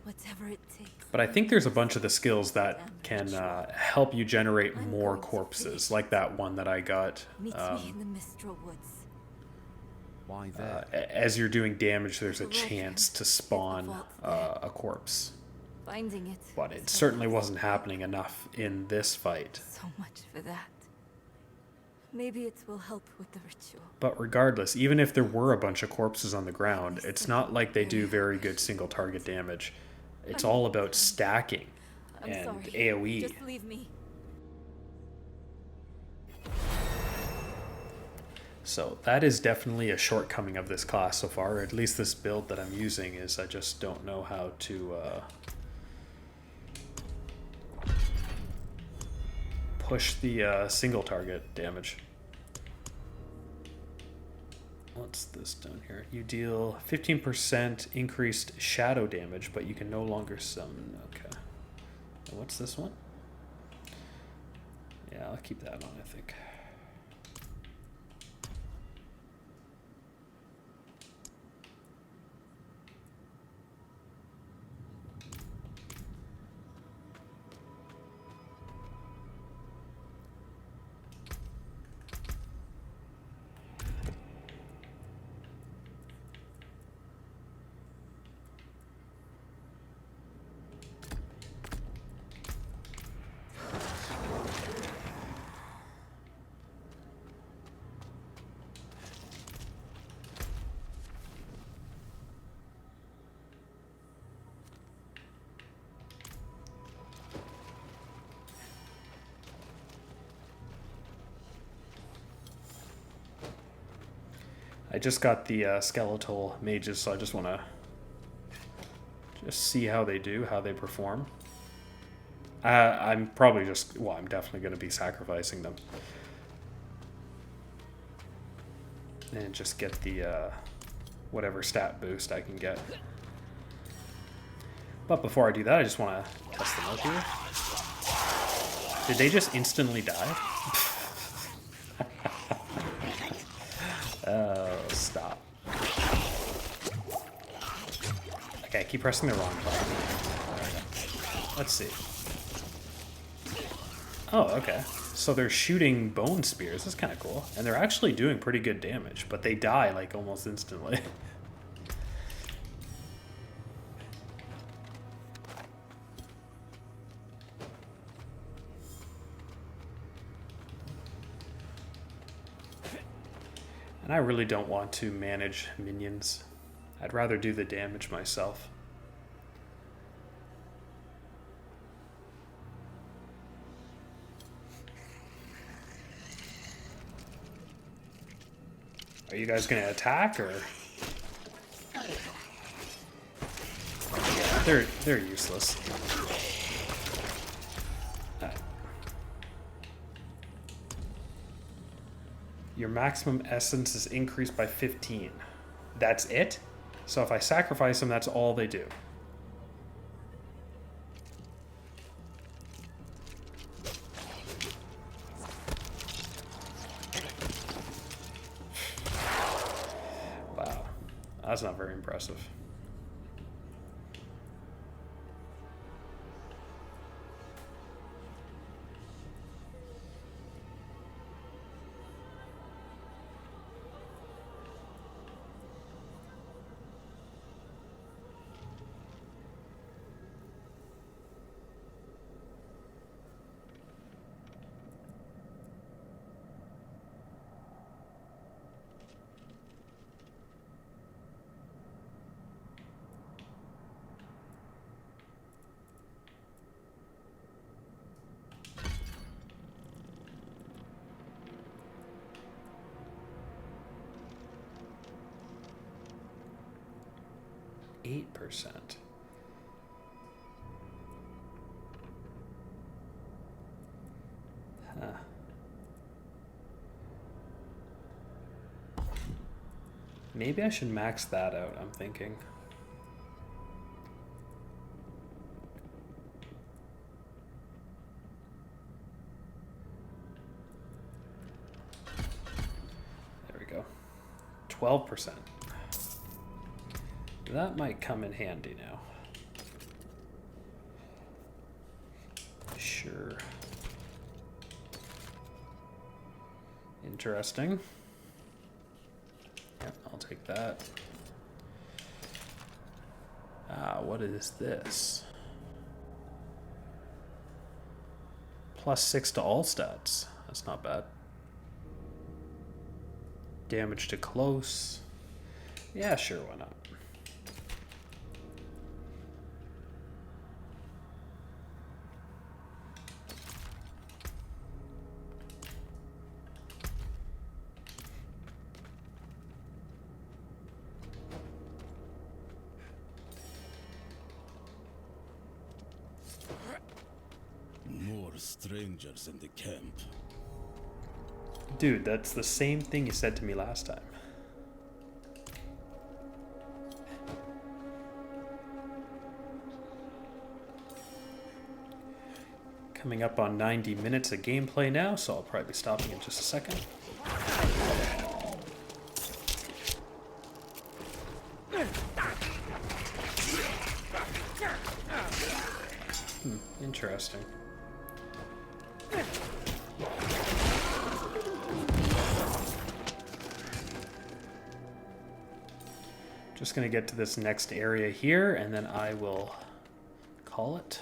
Whatever it takes. But I think there's a bunch of the skills that can help you generate more corpses, like that one that I got. Meet me in the Mistral Woods. Why there? As you're doing damage, there's a chance to spawn a corpse. Finding it. But it certainly wasn't happening enough in this fight. So much for that. Maybe it will help with the ritual. But regardless, even if there were a bunch of corpses on the ground, it's not like they do very good single target damage. It's all about stacking and AoE. Just leave me. So that is definitely a shortcoming of this class so far, or at least this build that I'm using, is I just don't know how to push the single target damage. What's this down here? You deal 15% increased shadow damage, but you can no longer summon. Okay. And what's this one? Yeah, I'll keep that on, I think. I just got the skeletal mages, so I just want to see how they do, how they perform. I'm probably just, well, I'm definitely going to be sacrificing them. And just get the whatever stat boost I can get. But before I do that, I just want to test them out here. Did they just instantly die? Oh, stop. Okay, I keep pressing the wrong button. Let's see. Oh, okay. So they're shooting bone spears. That's kind of cool. And they're actually doing pretty good damage, but they die like almost instantly. And I really don't want to manage minions. I'd rather do the damage myself. Are you guys gonna attack, or? Yeah, they're useless. Alright. Your maximum essence is increased by 15. That's it? So if I sacrifice them, that's all they do. Wow, that's not very impressive. %. Huh. Maybe I should max that out, I'm thinking. There we go. 12%. That might come in handy now. Sure. Interesting. Yep, I'll take that. What is this? +6 to all stats. That's not bad. Damage to close. Yeah, sure, why not? Strangers in the camp. Dude, that's the same thing you said to me last time. Coming up on 90 minutes of gameplay now, so I'll probably be stopping in just a second. Interesting. Just gonna get to this next area here, and then I will call it.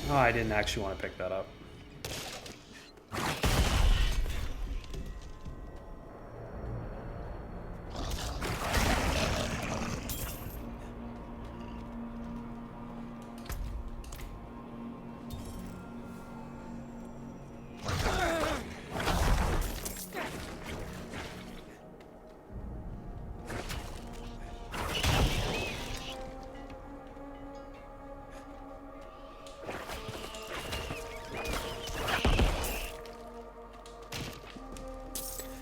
Oh, I didn't actually want to pick that up.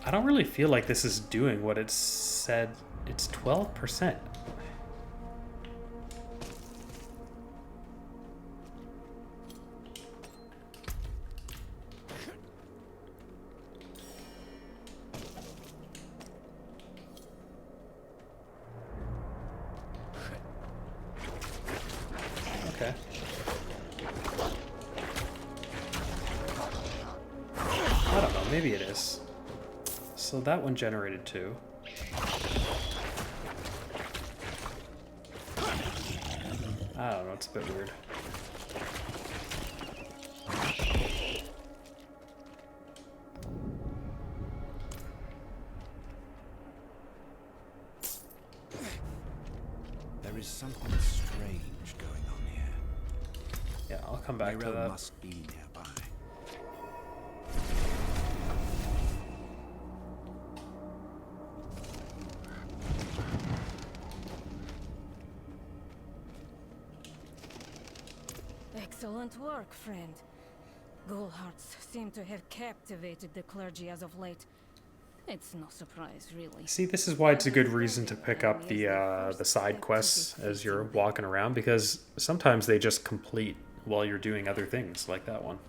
I don't really feel like this is doing what it said. It's 12%. Okay. I don't know, maybe it is. So that one generated 2. I don't it's a bit weird. There is something strange going on here. Yeah, I'll come back to Nero that. must be nearby. Excellent work, friend. Ghoul-hearts seem to have captivated the clergy as of late. It's no surprise, really. See, this is why it's a good reason to pick up the side quests as you're walking around, because sometimes they just complete while you're doing other things, like that one.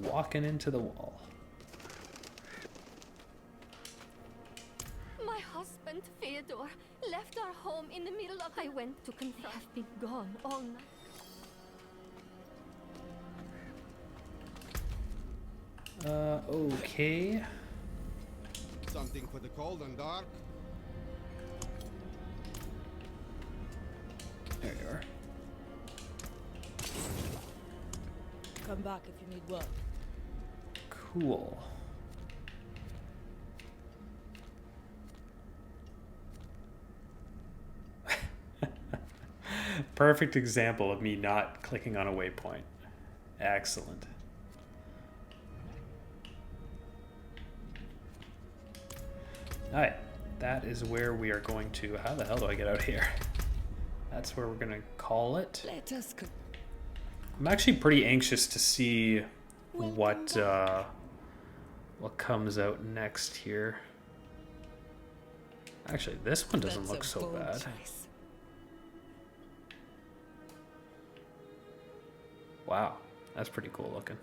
Walking into the wall. My husband, Theodore, left our home in the middle of... I went to confront... They have been gone all night. Okay. Something for the cold and dark? There you are. Come back if you need work. Cool. Perfect example of me not clicking on a waypoint. Excellent. Alright, that is where we are going to... How the hell do I get out here? That's where we're going to call it. Let us go. I'm actually pretty anxious to see what comes out next here. Actually, this one doesn't look so bad. Choice. Wow, that's pretty cool looking.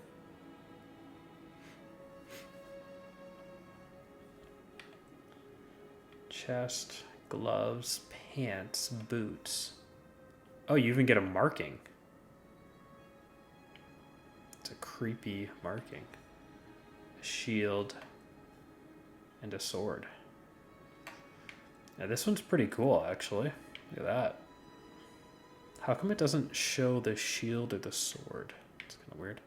Chest, gloves, pants, boots. Oh, you even get a marking. It's a creepy marking. A shield and a sword. Yeah, this one's pretty cool, actually. Look at that. How come it doesn't show the shield or the sword? It's kind of weird.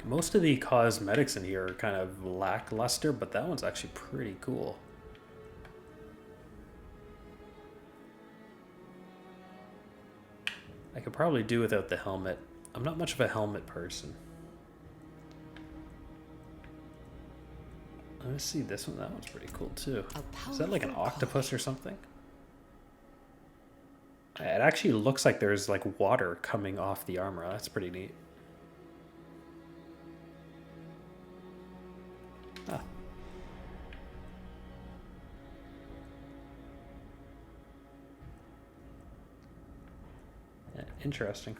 Most of the cosmetics in here are kind of lackluster, but that one's actually pretty cool. I could probably do without the helmet. I'm not much of a helmet person. Let's see this one. That one's pretty cool too. Is that like an octopus or something? It actually looks like there's like water coming off the armor. That's pretty neat. Ah. Yeah, interesting.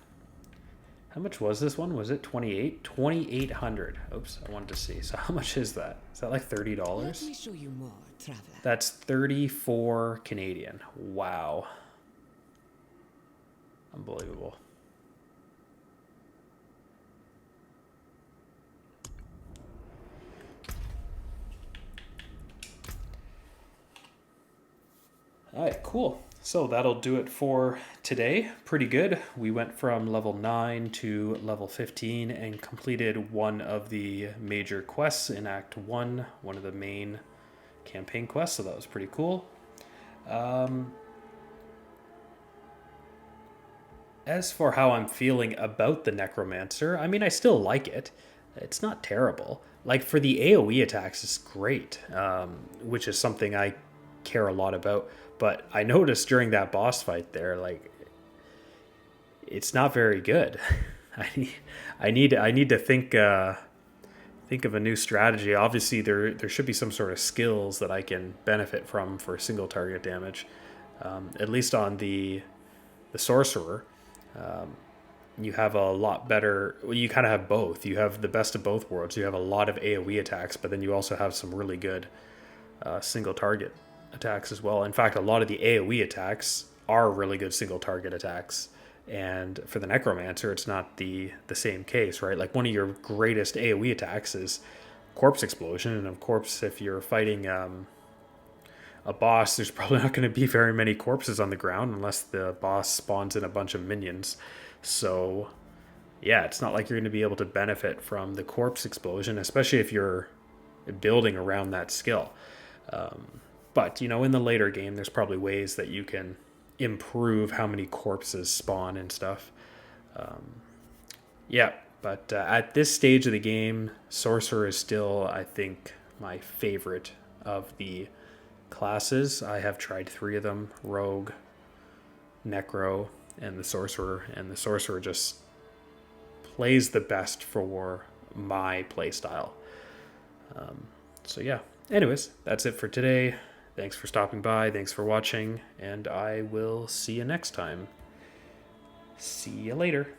How much was this one? Was it 28? 2,800. Oops, I wanted to see. So how much is that? Is that like $30? Let me show you more, traveler. That's 34 Canadian. Wow. Unbelievable. All right, cool. So that'll do it for today. Pretty good. We went from level 9 to level 15 and completed one of the major quests in Act 1, one of the main campaign quests, so that was pretty cool. As for how I'm feeling about the Necromancer, I mean, I still like it. It's not terrible. Like, for the AoE attacks, it's great, which is something I care a lot about. But I noticed during that boss fight there, like, it's not very good. I need to think of a new strategy. Obviously, there should be some sort of skills that I can benefit from for single target damage, at least on the sorcerer. You have a lot better, well, you kind of have both. You have the best of both worlds. You have a lot of AoE attacks, but then you also have some really good single target attacks as well. In fact, a lot of the AoE attacks are really good single target attacks. And for the Necromancer, it's not the same case, right? Like one of your greatest AoE attacks is Corpse Explosion. And of course, if you're fighting a boss, there's probably not going to be very many corpses on the ground unless the boss spawns in a bunch of minions. So yeah, it's not like you're going to be able to benefit from the Corpse Explosion, especially if you're building around that skill. But, you know, in the later game, there's probably ways that you can improve how many corpses spawn and stuff. Yeah, but at this stage of the game, Sorcerer is still, I think, my favorite of the classes. I have tried 3 of them: Rogue, Necro, and the Sorcerer. And the Sorcerer just plays the best for my playstyle. So yeah, anyways, that's it for today. Thanks for stopping by, thanks for watching, and I will see you next time. See you later.